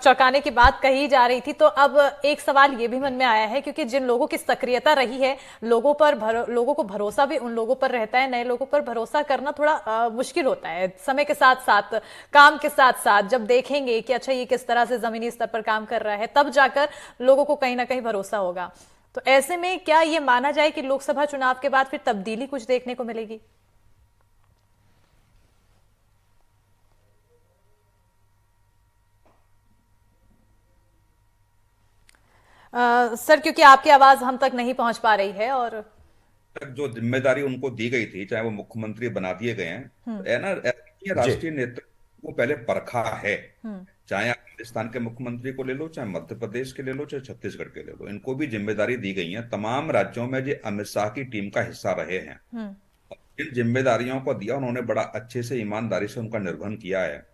चौंकाने की बात कही जा रही थी, तो अब एक सवाल ये भी मन में आया है, क्योंकि जिन लोगों की सक्रियता रही है, लोगों को भरोसा भी उन लोगों पर रहता है, नए लोगों पर भरोसा करना थोड़ा मुश्किल होता है। समय के साथ साथ, काम के साथ साथ जब देखेंगे कि अच्छा ये किस तरह से जमीनी स्तर पर काम कर रहा है, तब जाकर लोगों को कहीं ना कहीं भरोसा होगा। तो ऐसे में क्या ये माना जाए कि लोकसभा चुनाव के बाद फिर तब्दीली कुछ देखने को मिलेगी? सर, क्योंकि आपकी आवाज हम तक नहीं पहुंच पा रही है, और तक जो जिम्मेदारी उनको दी गई थी, चाहे वो मुख्यमंत्री बना दिए गए हैं, तो है ना, ये जी। राष्ट्रीय नेतृत्व को पहले परखा है। चाहे आप राजस्थान के मुख्यमंत्री को ले लो, चाहे मध्य प्रदेश के ले लो, चाहे छत्तीसगढ़ के ले लो, इनको भी जिम्मेदारी दी गई है। तमाम राज्यों में जो अमित शाह की टीम का हिस्सा रहे हैं, इन जिम्मेदारियों को दिया उन्होंने, बड़ा अच्छे से ईमानदारी से उनका निर्वहन किया है।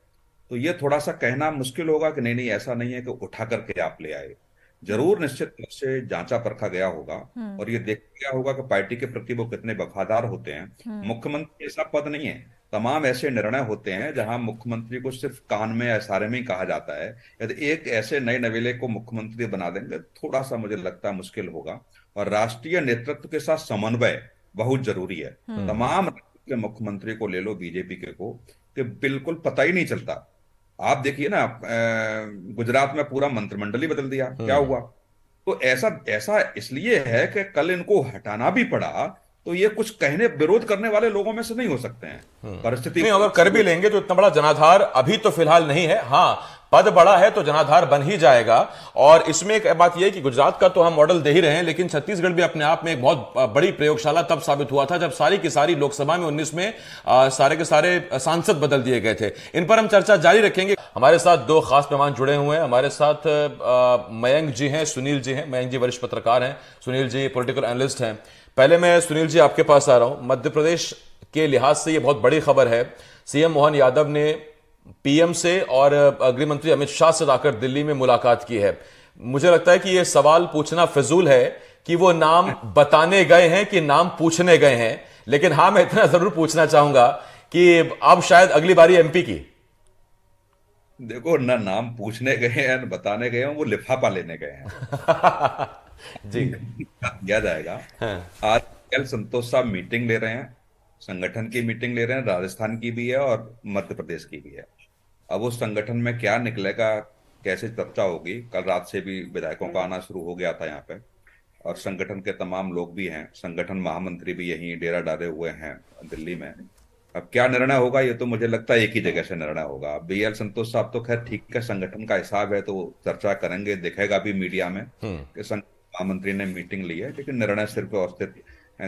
तो ये थोड़ा सा कहना मुश्किल होगा कि नहीं नहीं ऐसा नहीं है कि उठा करके आप ले आए। जरूर निश्चित रूप से जांचा परखा गया होगा और ये देखा गया होगा कि पार्टी के प्रति वो कितने वफादार होते हैं। मुख्यमंत्री ऐसा पद नहीं है, तमाम ऐसे निर्णय होते हैं जहां मुख्यमंत्री को सिर्फ कान में या इशारे में ही कहा जाता है। यदि एक ऐसे नए नवेले को मुख्यमंत्री बना देंगे, थोड़ा सा मुझे लगता है मुश्किल होगा। और राष्ट्रीय नेतृत्व के साथ समन्वय बहुत जरूरी है। तमाम राज्यों के मुख्यमंत्री को ले लो बीजेपी के को, कि बिल्कुल पता ही नहीं चलता। आप देखिए ना, गुजरात में पूरा मंत्रिमंडल ही बदल दिया, क्या हुआ? तो ऐसा ऐसा इसलिए है कि कल इनको हटाना भी पड़ा, तो ये कुछ कहने विरोध करने वाले लोगों में से नहीं हो सकते हैं। परिस्थिति नहीं, अगर कर भी लेंगे तो इतना बड़ा जनाधार अभी तो फिलहाल नहीं है। हाँ, पद बड़ा है तो जनाधार बन ही जाएगा। और इसमें एक बात यह है कि गुजरात का तो हम मॉडल दे ही रहे हैं, लेकिन छत्तीसगढ़ भी अपने आप में एक बहुत बड़ी प्रयोगशाला तब साबित हुआ था जब सारी की सारी लोकसभा में 19 में सारे के सारे सांसद बदल दिए गए थे। इन पर हम चर्चा जारी रखेंगे। हमारे साथ दो खास मेहमान जुड़े हुए हैं। हमारे साथ मयंक जी हैं, सुनील जी हैं। मयंक जी वरिष्ठ पत्रकार हैं, सुनील जी पॉलिटिकल एनालिस्ट हैं। पहले मैं सुनील जी आपके पास आ रहा हूं। मध्य प्रदेश के लिहाज से यह बहुत बड़ी खबर है। सीएम मोहन यादव ने पीएम से और गृह मंत्री अमित शाह से जाकर दिल्ली में मुलाकात की है। मुझे लगता है कि यह सवाल पूछना फिजूल है कि वो नाम बताने गए हैं कि नाम पूछने गए हैं, लेकिन हां, मैं इतना जरूर पूछना चाहूंगा कि अब शायद अगली बारी एमपी की। देखो, ना नाम पूछने गए हैं, बताने गए हैं, वो लिफाफा लेने गए हैं। जी। किया जाएगा। हाँ। आज कल संतोष साहब मीटिंग ले रहे हैं, संगठन की मीटिंग ले रहे हैं, राजस्थान की भी है और मध्य प्रदेश की भी है। अब उस संगठन में क्या निकलेगा, कैसे चर्चा होगी, कल रात से भी विधायकों का आना शुरू हो गया था यहाँ पे, और संगठन के तमाम लोग भी हैं, संगठन महामंत्री भी यहीं डेरा डाले हुए हैं दिल्ली में। अब क्या निर्णय होगा, ये तो मुझे लगता है एक ही जगह से निर्णय होगा। बीएल संतोष साहब तो खैर ठीक है, संगठन का हिसाब है तो चर्चा करेंगे, दिखेगा भी मीडिया में कि महामंत्री ने मीटिंग ली है, लेकिन निर्णय सिर्फ और सिर्फ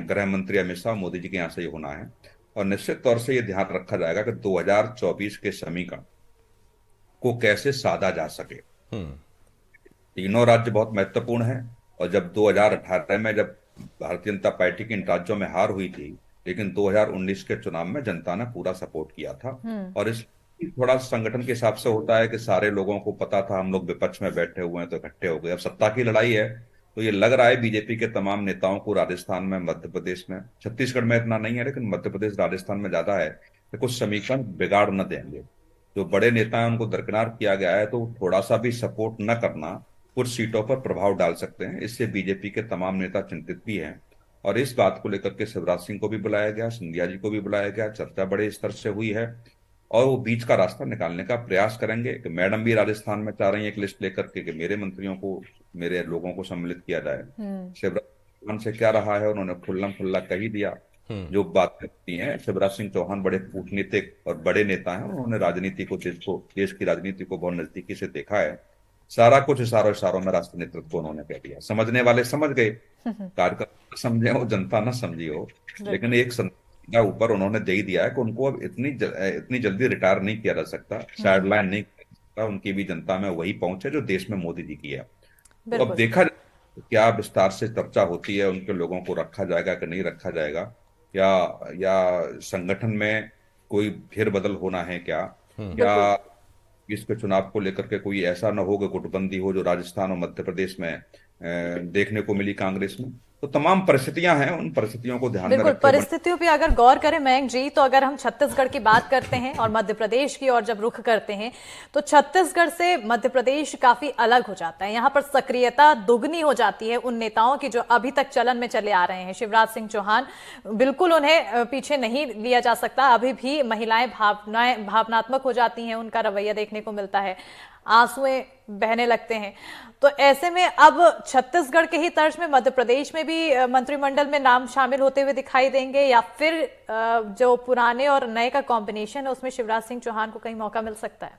गृह मंत्री अमित शाह मोदी जी के यहाँ से ही होना है। और निश्चित तौर से ये ध्यान रखा जाएगा कि 2024 के समीकरण को कैसे साधा जा सके। तीनों राज्य बहुत महत्वपूर्ण है, और जब 2018 में जब भारतीय जनता पार्टी की इन राज्यों में हार हुई थी, लेकिन 2019 के चुनाव में जनता ने पूरा सपोर्ट किया था। और इस थोड़ा संगठन के हिसाब से होता है कि सारे लोगों को पता था हम लोग विपक्ष में बैठे हुए हैं तो इकट्ठे हो गए। अब सत्ता की लड़ाई है, तो ये लग रहा है बीजेपी के तमाम नेताओं को राजस्थान में, मध्य प्रदेश में, छत्तीसगढ़ में इतना नहीं है, लेकिन मध्य प्रदेश राजस्थान में ज्यादा है कि कुछ समीकरण बिगाड़ न देंगे। जो बड़े नेता हैं उनको दरकिनार किया गया है, तो थोड़ा सा भी सपोर्ट न करना कुछ सीटों पर प्रभाव डाल सकते हैं। इससे बीजेपी के तमाम नेता चिंतित भी हैं, और इस बात को लेकर के शिवराज सिंह को भी बुलाया गया, सिंधिया जी को भी बुलाया गया, चर्चा बड़े स्तर से हुई है, और वो बीच का रास्ता निकालने का प्रयास करेंगे। कि मैडम भी राजस्थान में चाह रही है एक लिस्ट लेकर के कि मेरे मंत्रियों को, मेरे लोगों को सम्मिलित किया जाए। शिवराज चौहान से क्या रहा है, उन्होंने खुल्लम खुल्ला कह ही दिया जो बातें होती हैं। शिवराज सिंह चौहान बड़े कूटनीतिक और बड़े नेता हैं, उन्होंने राजनीति को, देश की राजनीति को बहुत नजदीकी से देखा है। सारा कुछ इशारों में राष्ट्रीय नेतृत्व को उन्होंने कह दिया। समझने वाले समझ गए, कार्यकर्ता समझे हो, जनता ना समझी हो, लेकिन एक ऊपर उन्होंने दे ही दिया है कि उनको अब इतनी जल्दी रिटायर नहीं किया जा सकता, साइडलाइन नहीं किया जा सकता। उनकी भी जनता में वही पहुंच है जो देश में मोदी जी की है। तो अब देखा क्या विस्तार से चर्चा होती है, उनके लोगों को रखा जाएगा कि नहीं रखा जाएगा। या संगठन में कोई फेरबदल होना है क्या, या इसके चुनाव को लेकर के कोई ऐसा न हो कि गुटबंदी हो जो राजस्थान और मध्य प्रदेश में देखने को मिली कांग्रेस में। तो तमाम परिस्थितियां हैं, उन परिस्थितियों को ध्यान में बिल्कुल, रखते परिस्थितियों पे अगर गौर करें मयंक जी, तो अगर हम छत्तीसगढ़ की बात करते हैं और मध्य प्रदेश की और जब रुख करते हैं तो छत्तीसगढ़ से मध्य प्रदेश काफी अलग हो जाता है। यहाँ पर सक्रियता दुगनी हो जाती है उन नेताओं की जो अभी तक चलन में चले आ रहे हैं। शिवराज सिंह चौहान, बिल्कुल उन्हें पीछे नहीं लिया जा सकता, अभी भी महिलाएं भावनात्मक हो जाती हैं, उनका रवैया देखने को मिलता है, आंसुएं बहने लगते हैं। तो ऐसे में अब छत्तीसगढ़ के ही तर्ज में मध्य प्रदेश में भी मंत्रिमंडल में नाम शामिल होते हुए दिखाई देंगे, या फिर जो पुराने और नए का कॉम्बिनेशन है उसमें शिवराज सिंह चौहान को कहीं मौका मिल सकता है?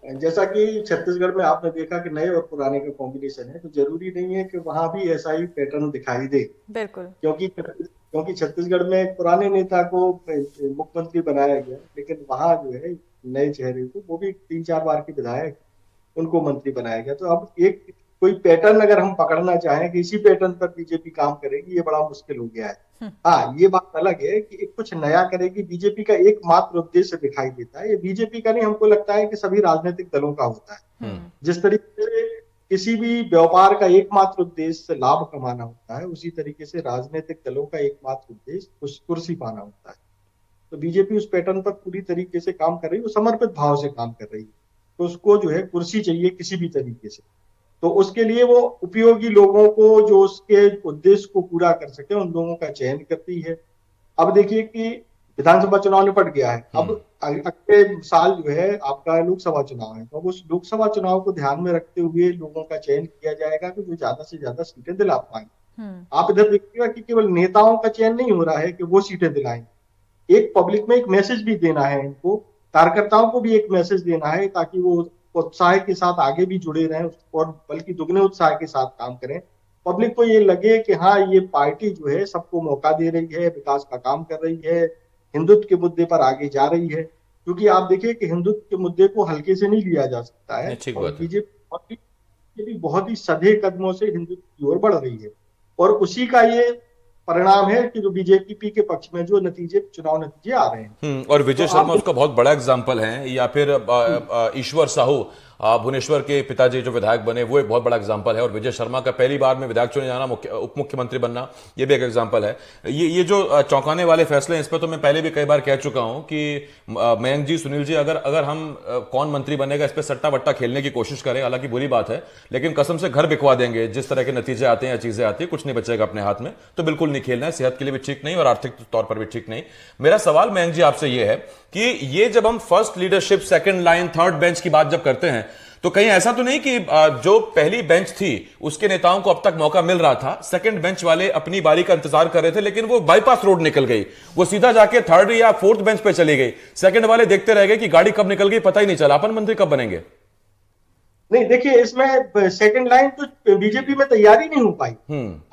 जैसा कि छत्तीसगढ़ में आपने देखा कि नए और पुराने का कॉम्बिनेशन है, तो जरूरी नहीं है कि वहां भी ऐसा ही पैटर्न दिखाई दे। बिल्कुल, क्योंकि छत्तीसगढ़ में एक पुराने नेता को मुख्यमंत्री बनाया गया, लेकिन वहां जो है नए चेहरे को, वो भी 3-4 बार के विधायक, उनको मंत्री बनाया गया। तो अब एक कोई पैटर्न अगर हम पकड़ना चाहें कि इसी पैटर्न पर बीजेपी काम करेगी, ये बड़ा मुश्किल हो गया है। हाँ, ये बात अलग है कि एक कुछ नया करेगी। बीजेपी का एकमात्र उद्देश्य दिखाई देता है, ये बीजेपी का नहीं, हमको लगता है कि सभी राजनीतिक दलों का होता है। जिस तरीके से किसी भी व्यापार का एकमात्र उद्देश्य लाभ कमाना होता है, उसी तरीके से राजनीतिक दलों का एकमात्र उद्देश्य कुर्सी पाना होता है। तो बीजेपी उस पैटर्न पर पूरी तरीके से काम कर रही है, वो समर्पित भाव से काम कर रही है। तो उसको जो है कुर्सी चाहिए किसी भी तरीके से, तो उसके लिए वो उपयोगी लोगों को, जो उसके उद्देश्य को पूरा कर सके, उन लोगों का चयन करती है। अब देखिए कि विधानसभा चुनाव निपट गया है, अब अगले साल जो है आपका लोकसभा चुनाव है, तो उस लोकसभा चुनाव को ध्यान में रखते हुए लोगों का चयन किया जाएगा कि जो ज्यादा से ज्यादा सीटें दिला पाए। आप इधर देखिएगा कि केवल नेताओं का चयन नहीं हो रहा है कि वो सीटें दिलाएं, एक पब्लिक में एक मैसेज भी देना है इनको, कार्यकर्ताओं को भी एक मैसेज देना है, ताकि वो उत्साह के साथ आगे भी जुड़े रहें और बल्कि दुगने उत्साह के साथ काम करें। पब्लिक को ये लगे कि हाँ, ये पार्टी जो है सबको मौका दे रही है, विकास का काम कर रही है, हिंदुत्व के मुद्दे पर आगे जा रही है। क्योंकि आप देखिए कि हिंदुत्व के मुद्दे को हल्के से नहीं लिया जा सकता है, और बीजेपी बहुत ही सधे कदमों से हिंदुत्व की ओर बढ़ रही है, और उसी का ये परिणाम है कि जो बीजेपी के पक्ष में जो चुनाव नतीजे आ रहे हैं। और विजय शर्मा उसका बहुत बड़ा एग्जाम्पल है, या फिर ईश्वर साहू भुवनेश्वर के पिताजी जो विधायक बने, वो एक बहुत बड़ा एग्जांपल है। और विजय शर्मा का पहली बार में विधायक चुने जाना, उप मुख्यमंत्री बनना, ये भी एक एग्जांपल है। ये जो चौंकाने वाले फैसले हैं, इस पर तो मैं पहले भी कई बार कह चुका हूं कि मयंक जी, सुनील जी, अगर हम कौन मंत्री बनेगा इस पर सट्टा वट्टा खेलने की कोशिश करें, हालांकि बुरी बात है, लेकिन कसम से घर बिकवा देंगे। जिस तरह के नतीजे आते हैं या चीजें आती है, कुछ नहीं बचेगा अपने हाथ में, तो बिल्कुल नहीं खेलना है। सेहत के लिए भी ठीक नहीं और आर्थिक तौर पर भी ठीक नहीं। मेरा सवाल मयंक जी आपसे यह है कि ये जब हम first leadership, second line, third bench की बात जब करते हैं, तो कहीं ऐसा तो नहीं कि जो पहली बेंच थी उसके नेताओं को अब तक मौका मिल रहा था, सेकंड बेंच वाले अपनी बारी का इंतजार कर रहे थे, लेकिन वो बाईपास रोड निकल गई, वो सीधा जाके थर्ड या फोर्थ बेंच पे चली गई, सेकंड वाले देखते रह गए कि गाड़ी कब निकल गई, पता ही नहीं चला, अपन मंत्री कब बनेंगे। नहीं, देखिए इसमें सेकंड लाइन तो बीजेपी में तैयारी नहीं हो पाई।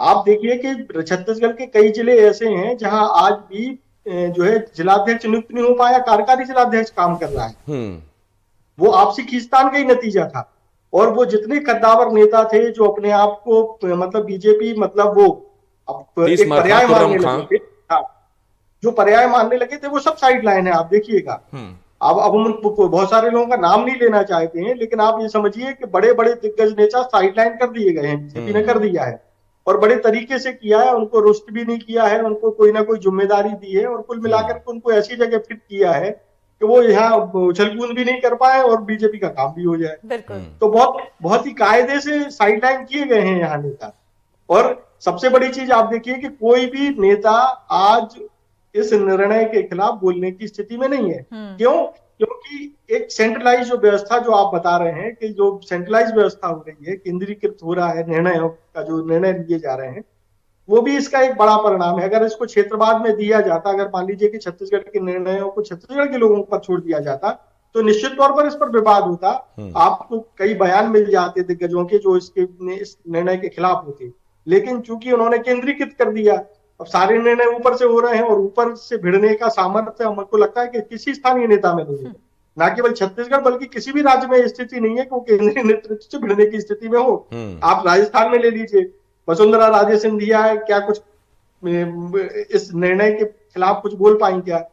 आप देखिए कि छत्तीसगढ़ के कई जिले ऐसे हैं जहां आज भी जो है जिलाध्यक्ष नियुक्त नहीं हो पाया, कार्यकारी जिलाध्यक्ष काम कर रहा है। वो आपसी खींचतान का ही नतीजा था। और वो जितने कद्दावर नेता थे जो अपने आप को मतलब बीजेपी मतलब वो एक पर्याय मानने लगे, जो पर्याय मानने लगे थे, वो सब साइड लाइन है। आप देखिएगा, अब हम बहुत सारे लोगों का नाम नहीं लेना चाहते हैं, लेकिन आप ये समझिए कि बड़े बड़े दिग्गज नेता साइडलाइन कर दिए गए हैं, बीजेपी ने कर दिया है, और बड़े तरीके से किया है। उनको रुष्ट भी नहीं किया है, उनको कोई ना कोई जिम्मेदारी दी है, और कुल मिलाकर के उनको ऐसी जगह फिट किया है कि वो यहाँ उछलकूद भी नहीं कर पाए और बीजेपी का काम भी हो जाए। तो बहुत ही कायदे से साइडलाइन किए गए हैं यहाँ नेता। और सबसे बड़ी चीज आप देखिए कि कोई भी नेता आज इस निर्णय के खिलाफ बोलने की स्थिति में नहीं है। क्यों? क्योंकि एक सेंट्रलाइज जो व्यवस्था जो आप बता रहे हैं कि जो सेंट्रलाइज व्यवस्था हो रही है, केंद्रीकृत हो रहा है निर्णयों का, जो निर्णय लिए जा रहे हैं, वो भी इसका एक बड़ा परिणाम है। अगर इसको क्षेत्रवाद में दिया जाता, अगर मान लीजिए कि छत्तीसगढ़ के निर्णयों को छत्तीसगढ़ के लोगों पर छोड़ दिया जाता, तो निश्चित तौर पर इस पर विवाद होता। आपको कई बयान मिल जाते दिग्गजों के जो इस निर्णय के खिलाफ होते, लेकिन चूंकि उन्होंने केंद्रीकृत कर दिया, अब सारे निर्णय ऊपर से हो रहे हैं, और ऊपर से भिड़ने का सामर्थ्य हमको लगता है कि किसी स्थानीय नेता में नहीं है। न केवल छत्तीसगढ़ बल्कि किसी भी राज्य में स्थिति नहीं है कि वो केंद्रीय नेतृत्व से भिड़ने की स्थिति में हो। आप राजस्थान में ले लीजिए, वसुंधरा राजे सिंधिया है, क्या कुछ इस निर्णय के खिलाफ कुछ बोल पाई क्या,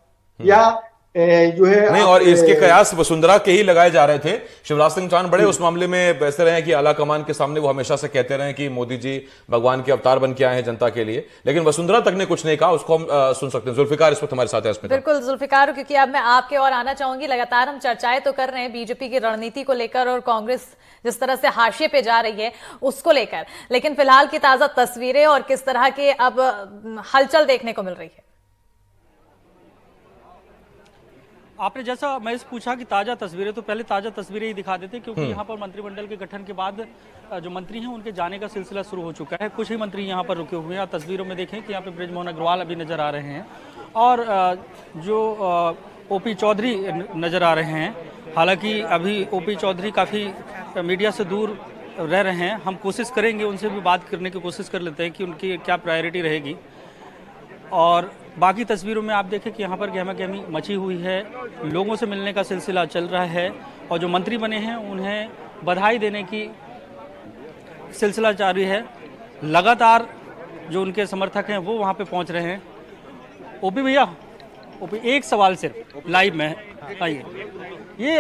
या जो है नहीं, और इसके कयास वसुंधरा के ही लगाए जा रहे थे। शिवराज सिंह चौहान बड़े उस मामले में ऐसे रहे हैं कि आला कमान के सामने वो हमेशा से कहते रहे कि मोदी जी भगवान के अवतार बन के आए हैं जनता के लिए, लेकिन वसुंधरा तक ने कुछ नहीं कहा। उसको हम सुन सकते हैं। जुल्फिकार इस वक्त हमारे साथ है। बिल्कुल जुल्फिकार, क्योंकि अब मैं आपके और आना चाहूंगी। लगातार हम चर्चाएं तो कर रहे हैं बीजेपी की रणनीति को लेकर और कांग्रेस जिस तरह से हाशिए पे जा रही है उसको लेकर, लेकिन फिलहाल की ताजा तस्वीरें और किस तरह के अब हलचल देखने को मिल रही है। आपने जैसा मैं पूछा कि ताज़ा तस्वीरें, तो पहले ताज़ा तस्वीरें ही दिखा देते, क्योंकि यहाँ पर मंत्रिमंडल के गठन के बाद जो मंत्री हैं उनके जाने का सिलसिला शुरू हो चुका है। कुछ ही मंत्री यहाँ पर रुके हुए हैं। आप तस्वीरों में देखें कि यहाँ पे बृजमोहन अग्रवाल अभी नज़र आ रहे हैं और जो ओपी चौधरी नज़र आ रहे हैं। हालांकि अभी ओपी चौधरी काफ़ी मीडिया से दूर रह रहे हैं। हम कोशिश करेंगे, उनसे भी बात करने की कोशिश कर लेते हैं कि उनकी क्या प्रायोरिटी रहेगी। और बाकी तस्वीरों में आप देखें कि यहाँ पर गहमा गहमी मची हुई है, लोगों से मिलने का सिलसिला चल रहा है और जो मंत्री बने हैं उन्हें बधाई देने की सिलसिला जारी है। लगातार जो उनके समर्थक हैं वो वहाँ पे पहुँच रहे हैं। ओपी भैया, ओपी एक सवाल सिर्फ लाइव में आइए। ये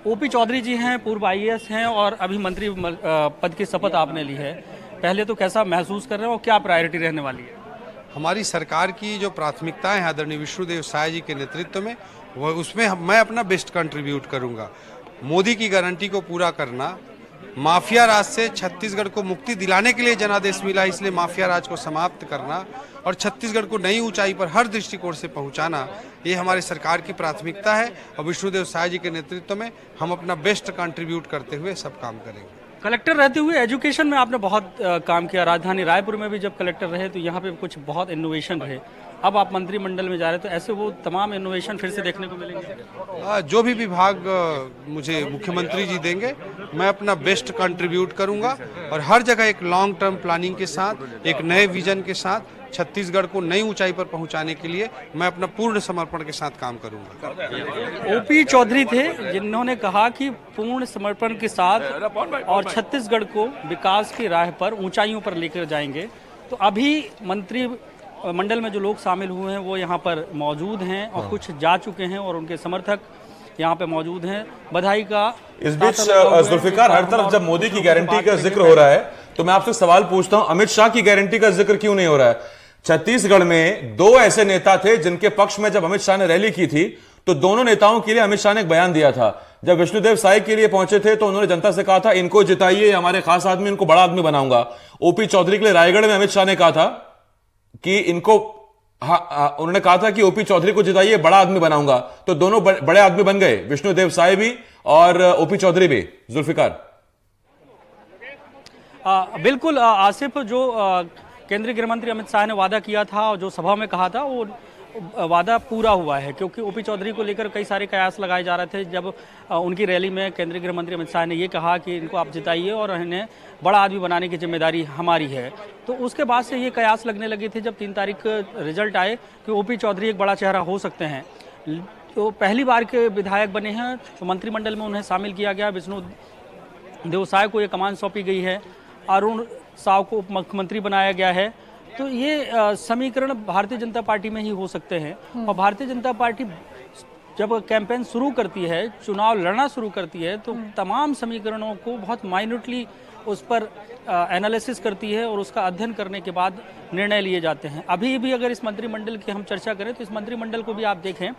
ओपी चौधरी जी हैं, पूर्व IAS हैं और अभी मंत्री पद की शपथ आपने ली है। पहले तो कैसा महसूस कर रहे हैं और क्या प्रायोरिटी रहने वाली है? हमारी सरकार की जो प्राथमिकताएं हैं आदरणीय विष्णुदेव साय जी के नेतृत्व में, वह उसमें मैं अपना बेस्ट कंट्रीब्यूट करूंगा। मोदी की गारंटी को पूरा करना, माफिया राज से छत्तीसगढ़ को मुक्ति दिलाने के लिए जनादेश मिला, इसलिए माफिया राज को समाप्त करना और छत्तीसगढ़ को नई ऊंचाई पर हर दृष्टिकोण से पहुंचाना, ये हमारी सरकार की प्राथमिकता है और विष्णुदेव साय जी के नेतृत्व में हम अपना बेस्ट कंट्रीब्यूट करते हुए सब काम करेंगे। कलेक्टर रहते हुए एजुकेशन में आपने बहुत काम किया। राजधानी रायपुर में भी जब कलेक्टर रहे तो यहाँ पे कुछ बहुत इनोवेशन रहे। अब आप मंत्रिमंडल में जा रहे तो ऐसे वो तमाम इनोवेशन फिर से देखने को मिलेंगे? जो भी विभाग मुझे मुख्यमंत्री जी देंगे मैं अपना बेस्ट कंट्रीब्यूट करूंगा और हर जगह एक लॉन्ग टर्म प्लानिंग के साथ, एक नए विजन के साथ छत्तीसगढ़ को नई ऊंचाई पर पहुंचाने के लिए मैं अपना पूर्ण समर्पण के साथ काम करूंगा। ओपी चौधरी थे जिन्होंने कहा कि पूर्ण समर्पण के साथ और छत्तीसगढ़ को विकास की राह पर ऊंचाइयों पर लेकर जाएंगे। तो अभी मंत्री मंडल में जो लोग शामिल हुए हैं वो यहाँ पर मौजूद हैं और कुछ जा चुके हैं और उनके समर्थक यहाँ पे मौजूद हैं। बधाई का इस बीच जुल्फिकार, हर तरफ जब मोदी की गारंटी का जिक्र हो रहा है तो मैं आपसे सवाल पूछता हूं, अमित शाह की गारंटी का जिक्र क्यों नहीं हो रहा है? छत्तीसगढ़ में दो ऐसे नेता थे जिनके पक्ष में जब अमित शाह ने रैली की थी तो दोनों नेताओं के लिए अमित शाह ने एक बयान दिया था। जब विष्णुदेव साय के लिए पहुंचे थे तो उन्होंने जनता से कहा था इनको जिताइए, हमारे खास आदमी, इनको बड़ा आदमी बनाऊंगा। ओपी चौधरी के लिए रायगढ़ में अमित शाह ने कहा था कि इनको उन्होंने कहा था कि ओपी चौधरी को जिताइए, बड़ा आदमी बनाऊंगा। तो दोनों बड़े आदमी बन गए, विष्णुदेव साय भी और ओपी चौधरी भी। जुल्फिकार, बिल्कुल आसिफ, जो केंद्रीय गृह मंत्री अमित शाह ने वादा किया था और जो सभा में कहा था वो वादा पूरा हुआ है, क्योंकि ओपी चौधरी को लेकर कई सारे कयास लगाए जा रहे थे। जब उनकी रैली में केंद्रीय गृह मंत्री अमित शाह ने ये कहा कि इनको आप जिताइए और इन्हें बड़ा आदमी बनाने की जिम्मेदारी हमारी है, तो उसके बाद से ये कयास लगने लगे थे जब 3 तारीख रिजल्ट आए कि ओपी चौधरी एक बड़ा चेहरा हो सकते हैं। तो पहली बार के विधायक बने हैं तो मंत्रिमंडल में उन्हें शामिल किया गया। विष्णुदेव साय को ये कमान सौंपी गई है, अरुण साव को उप मुख्यमंत्री बनाया गया है। तो ये समीकरण भारतीय जनता पार्टी में ही हो सकते हैं और भारतीय जनता पार्टी जब कैंपेन शुरू करती है, चुनाव लड़ना शुरू करती है, तो तमाम समीकरणों को बहुत माइन्यूटली उस पर एनालिसिस करती है और उसका अध्ययन करने के बाद निर्णय लिए जाते हैं। अभी भी अगर इस मंत्रिमंडल की हम चर्चा करें तो इस मंत्रिमंडल को भी आप देखें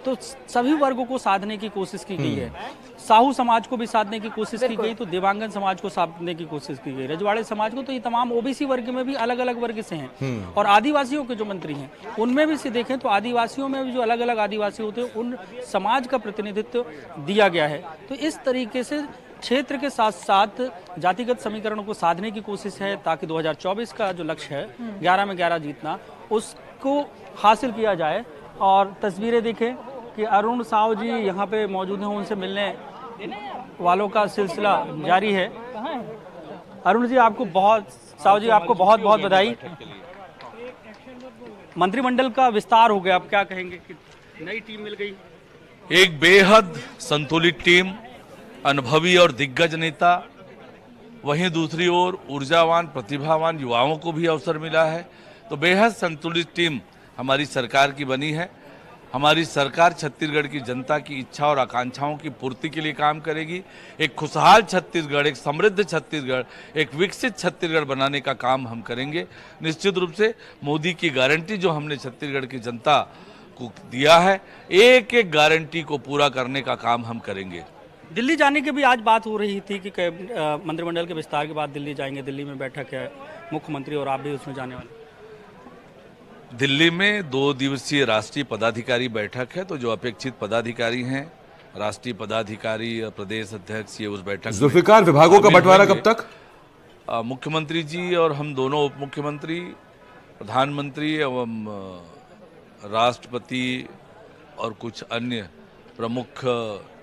तो सभी वर्गों को साधने की कोशिश की गई है। साहू समाज को भी साधने की कोशिश की गई, तो देवांगन समाज को साधने की कोशिश की गई, रजवाड़े समाज को, तो ये तमाम ओबीसी वर्ग में भी अलग अलग वर्ग से हैं। और आदिवासियों के जो मंत्री हैं उनमें भी से देखें तो आदिवासियों में भी जो अलग अलग आदिवासी होते हैं उन समाज का प्रतिनिधित्व दिया गया है। तो इस तरीके से क्षेत्र के साथ साथ जातिगत समीकरणों को साधने की कोशिश है ताकि 2024 का जो लक्ष्य है 11 में 11 जीतना, उसको हासिल किया जाए। और तस्वीरें देखें कि अरुण साव जी यहाँ पे मौजूद हैं, उनसे मिलने वालों का सिलसिला जारी है। अरुण जी आपको साव जी आपको बहुत बहुत बधाई। मंत्रिमंडल का विस्तार हो गया, आप क्या कहेंगे कि नई टीम मिल गई? एक बेहद संतुलित टीम, अनुभवी और दिग्गज नेता, वहीं दूसरी ओर ऊर्जावान प्रतिभावान युवाओं को भी अवसर मिला है। तो बेहद संतुलित टीम हमारी सरकार की बनी है। हमारी सरकार छत्तीसगढ़ की जनता की इच्छा और आकांक्षाओं की पूर्ति के लिए काम करेगी। एक खुशहाल छत्तीसगढ़, एक समृद्ध छत्तीसगढ़, एक विकसित छत्तीसगढ़ बनाने का काम हम करेंगे। निश्चित रूप से मोदी की गारंटी जो हमने छत्तीसगढ़ की जनता को दिया है, एक एक गारंटी को पूरा करने का काम हम करेंगे। दिल्ली जाने की भी आज बात हो रही थी कि मंत्रिमंडल के विस्तार के बाद दिल्ली जाएंगे, दिल्ली में बैठक है मुख्यमंत्री और आप भी उसमें जाने वाले। दिल्ली में 2 दिवसीय राष्ट्रीय पदाधिकारी बैठक है, तो जो अपेक्षित पदाधिकारी हैं, राष्ट्रीय पदाधिकारी, प्रदेश अध्यक्ष, ये उस बैठक में जुल्फिकार, विभागों का बंटवारा कब तक? मुख्यमंत्री जी और हम दोनों उप मुख्यमंत्री, प्रधानमंत्री एवं राष्ट्रपति और कुछ अन्य प्रमुख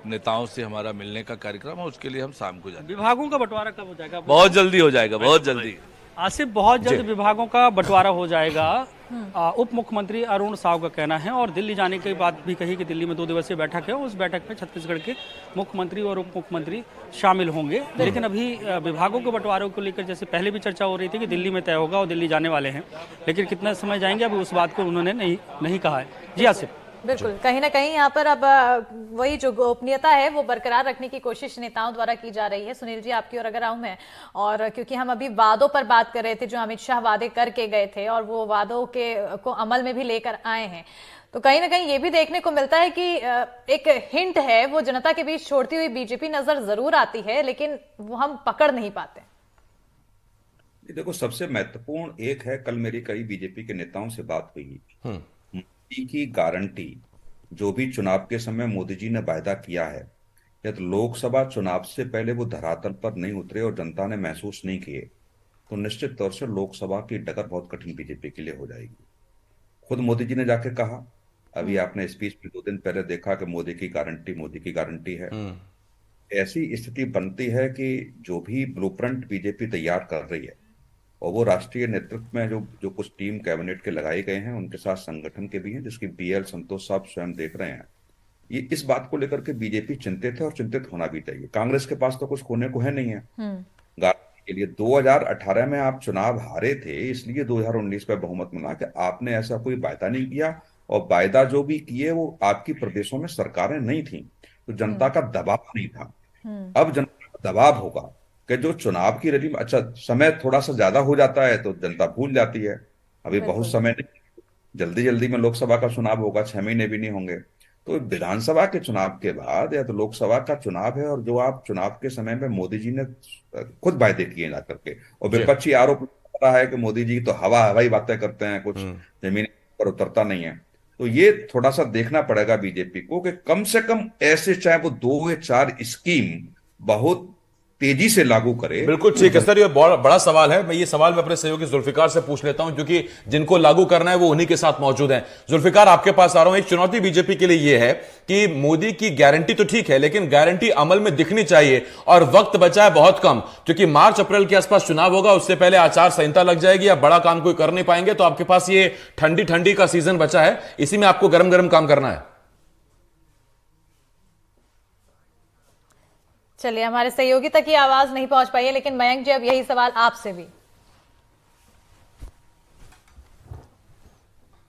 नेताओं से हमारा मिलने का कार्यक्रम है। उसके लिए हम शाम को जाएंगे। विभागों का बंटवारा कब हो जाएगा? बहुत जल्दी हो जाएगा, बहुत जल्दी। आसिफ, बहुत जल्द विभागों का बंटवारा हो जाएगा, उप मुख्यमंत्री अरुण साव का कहना है। और दिल्ली जाने की बात भी कही कि दिल्ली में 2 दिवसीय बैठक है, उस बैठक में छत्तीसगढ़ के मुख्यमंत्री और उप मुख्यमंत्री शामिल होंगे। लेकिन अभी विभागों के बंटवारे को लेकर जैसे पहले भी चर्चा हो रही थी कि दिल्ली में तय होगा और दिल्ली जाने वाले हैं, लेकिन कितना समय जाएंगे अभी उस बात को उन्होंने नहीं कहा है। जी आसिफ। बिल्कुल, कहीं ना कहीं यहाँ पर अब वही जो गोपनीयता है वो बरकरार रखने की कोशिश नेताओं द्वारा की जा रही है। सुनील जी, आपकी ओर अगर आऊं मैं, और क्योंकि हम अभी वादों पर बात कर रहे थे, जो अमित शाह वादे करके गए थे और वो वादों को अमल में भी लेकर आए हैं, तो कहीं ना कहीं ये भी देखने को मिलता है कि एक हिंट है वो जनता के बीच छोड़ती हुई बीजेपी नजर जरूर आती है, लेकिन वो हम पकड़ नहीं पाते। देखो, सबसे महत्वपूर्ण एक है, कल मेरी कई बीजेपी के नेताओं से बात हुई। मोदी की गारंटी, जो भी चुनाव के समय मोदी जी ने वायदा किया है, या तो लोकसभा चुनाव से पहले वो धरातल पर नहीं उतरे और जनता ने महसूस नहीं किए, तो निश्चित तौर से लोकसभा की डगर बहुत कठिन बीजेपी के लिए हो जाएगी। खुद मोदी जी ने जाके कहा, अभी आपने स्पीच में 2 दिन पहले देखा कि मोदी की गारंटी है। ऐसी स्थिति बनती है कि जो भी ब्लूप्रिंट बीजेपी तैयार कर रही है, और वो राष्ट्रीय नेतृत्व में जो कुछ टीम कैबिनेट के लगाए गए हैं, उनके साथ संगठन के भी हैं, जिसकी BL संतोष साहब स्वयं देख रहे हैं। ये इस बात को लेकर के बीजेपी चिंतित है और चिंतित होना भी चाहिए। कांग्रेस के पास तो कुछ खोने को है नहीं है। गारंटी के लिए 2018 में आप चुनाव हारे थे, इसलिए 2019 में बहुमत मिला कि आपने ऐसा कोई वायदा नहीं किया, और वायदा जो भी किए वो आपकी प्रदेशों में सरकारें नहीं थी, तो जनता का दबाव नहीं था। अब जनता का दबाव होगा कि जो चुनाव की रैली में, अच्छा समय थोड़ा सा ज्यादा हो जाता है तो जनता भूल जाती है। अभी बहुत समय नहीं, जल्दी में लोकसभा का चुनाव होगा, 6 महीने भी नहीं होंगे। तो विधानसभा के चुनाव के बाद या तो लोकसभा का चुनाव है, और जो आप चुनाव के समय में मोदी जी ने खुद वायदे किए जा करके, और विपक्षी आरोप लगा रहा है कि मोदी जी तो हवाई बातें करते हैं, कुछ जमीन पर उतरता नहीं है। तो ये थोड़ा सा देखना पड़ेगा बीजेपी को कि कम से कम ऐसे, चाहे वो 2 या 4 स्कीम बहुत तेजी से लागू करे। बिल्कुल ठीक है सर, ये बड़ा सवाल है। ये सवाल मैं अपने सहयोगी जुल्फिकार से पूछ लेता हूं, क्योंकि जिनको लागू करना है वो उन्हीं के साथ मौजूद हैं। जुल्फिकार, आपके पास आ रहा हूं। एक चुनौती बीजेपी के लिए यह है कि मोदी की गारंटी तो ठीक है, लेकिन गारंटी अमल में दिखनी चाहिए, और वक्त बचा है बहुत कम, क्योंकि मार्च अप्रैल के आसपास चुनाव होगा, उससे पहले आचार संहिता लग जाएगी, आप बड़ा काम कोई कर नहीं पाएंगे। तो आपके पास ये ठंडी का सीजन बचा है, इसी में आपको गरम काम करना है। चलिए, हमारे सहयोगी तक ये आवाज नहीं पहुंच पाई है, लेकिन मयंक जी, अब यही सवाल आपसे भी।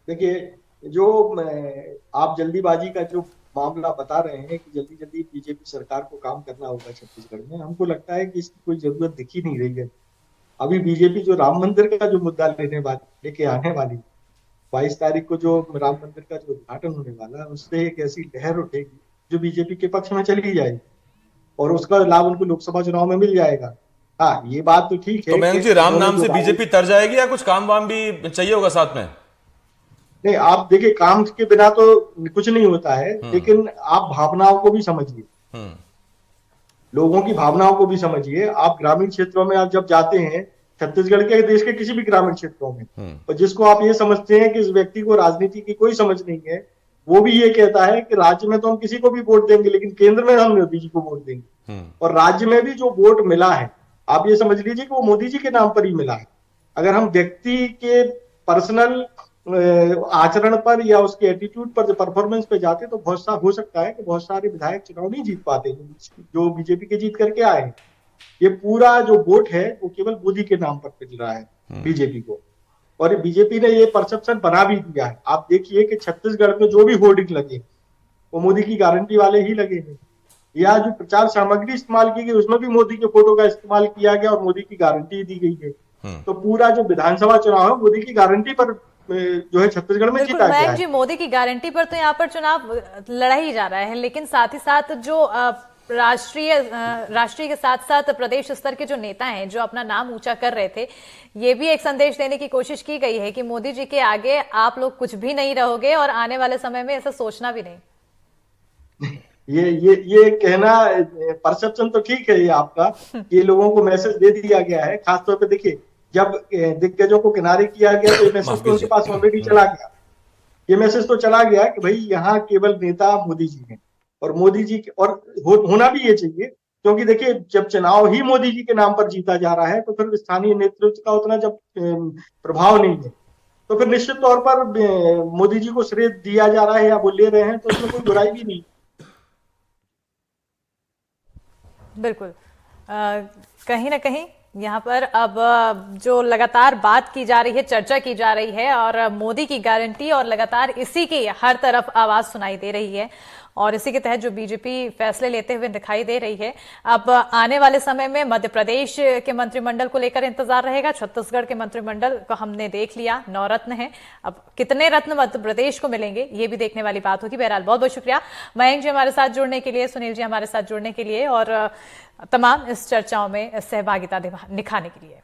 देखिए, जो आप जल्दीबाजी का जो मामला बता रहे हैं कि जल्दी बीजेपी सरकार को काम करना होगा छत्तीसगढ़ में, हमको लगता है कि इसकी कोई जरूरत दिख ही नहीं रही है। अभी बीजेपी जो राम मंदिर का जो मुद्दा लेके आने वाली 22 तारीख को जो राम मंदिर का जो उद्घाटन होने वाला है, उससे एक ऐसी लहर उठेगी जो बीजेपी के पक्ष में चली जाएगी, और उसका लाभ उनको लोकसभा चुनाव में मिल जाएगा। हाँ, ये बात तो ठीक है। तो मयंक जी, राम नाम से बीजेपी तर जाएगी या कुछ काम वाम भी चाहिए होगा साथ में? नहीं, आप देखिए, काम के बिना तो कुछ नहीं होता है, लेकिन आप भावनाओं को भी समझिए, लोगों की भावनाओं को भी समझिए। आप ग्रामीण क्षेत्रों में आप जब जाते हैं, छत्तीसगढ़ के, देश के किसी भी ग्रामीण क्षेत्रों में, और जिसको आप ये समझते हैं कि इस व्यक्ति को राजनीति की कोई समझ नहीं है, वो भी ये कहता है कि राज्य में तो हम किसी को भी वोट देंगे, लेकिन केंद्र में हम मोदी जी को वोट देंगे। और राज्य में भी जो वोट मिला है, आप ये समझ लीजिए कि वो मोदी जी के नाम पर ही मिला है। अगर हम व्यक्ति के पर्सनल आचरण पर या उसके एटीट्यूड पर, जो परफॉर्मेंस पे जाते, तो हो सकता है कि बहुत सारे विधायक चुनाव नहीं जीत पाते जो बीजेपी के जीत करके आए हैं। ये पूरा जो वोट है वो केवल मोदी के नाम पर मिल रहा है बीजेपी को। और बीजेपी ने ये परसेप्शन बना भी दिया है। आप देखिए कि छत्तीसगढ़ में जो भी होर्डिंग लगे वो मोदी की गारंटी वाले ही लगे हैं, या जो प्रचार सामग्री इस्तेमाल की गई उसमें भी मोदी के फोटो का इस्तेमाल किया गया और मोदी की गारंटी दी गई है। तो पूरा जो विधानसभा चुनाव है मोदी की गारंटी पर जो है छत्तीसगढ़ में जीता गया है। जी, मोदी की गारंटी पर तो यहाँ पर चुनाव लड़ा ही जा रहा है, लेकिन साथ ही साथ जो राष्ट्रीय के साथ साथ प्रदेश स्तर के जो नेता हैं जो अपना नाम ऊंचा कर रहे थे, ये भी एक संदेश देने की कोशिश की गई है कि मोदी जी के आगे आप लोग कुछ भी नहीं रहोगे और आने वाले समय में ऐसा सोचना भी नहीं। ये कहना परसेप्शन तो ठीक है ये आपका, ये लोगों को मैसेज दे दिया गया है। खासतौर पे देखिए जब दिग्गजों को किनारे किया गया तो ये मैसेज तो उनके पास ऑलरेडी चला गया। ये मैसेज तो चला गया कि भाई यहाँ केवल नेता मोदी जी हैं और मोदी जी और होना भी ये चाहिए, क्योंकि देखिए जब चुनाव ही मोदी जी के नाम पर जीता जा रहा है तो फिर स्थानीय नेतृत्व का उतना जब प्रभाव नहीं है तो फिर निश्चित तौर पर मोदी जी को श्रेय दिया जा रहा है या वो ले रहे हैं तो उसमें कोई बुराई भी नहीं। बिल्कुल, कहीं ना कहीं यहाँ पर अब जो लगातार बात की जा रही है, चर्चा की जा रही है और मोदी की गारंटी और लगातार इसी की हर तरफ आवाज सुनाई दे रही है और इसी के तहत जो बीजेपी फैसले लेते हुए दिखाई दे रही है। अब आने वाले समय में मध्य प्रदेश के मंत्रिमंडल को लेकर इंतजार रहेगा। छत्तीसगढ़ के मंत्रिमंडल को हमने देख लिया, 9 रत्न हैं, अब कितने रत्न मध्य प्रदेश को मिलेंगे ये भी देखने वाली बात होगी। बहरहाल बहुत बहुत शुक्रिया मयंक जी हमारे साथ जुड़ने के लिए, सुनील जी हमारे साथ जुड़ने के लिए और तमाम इस चर्चाओं में सहभागिता निभाने के लिए।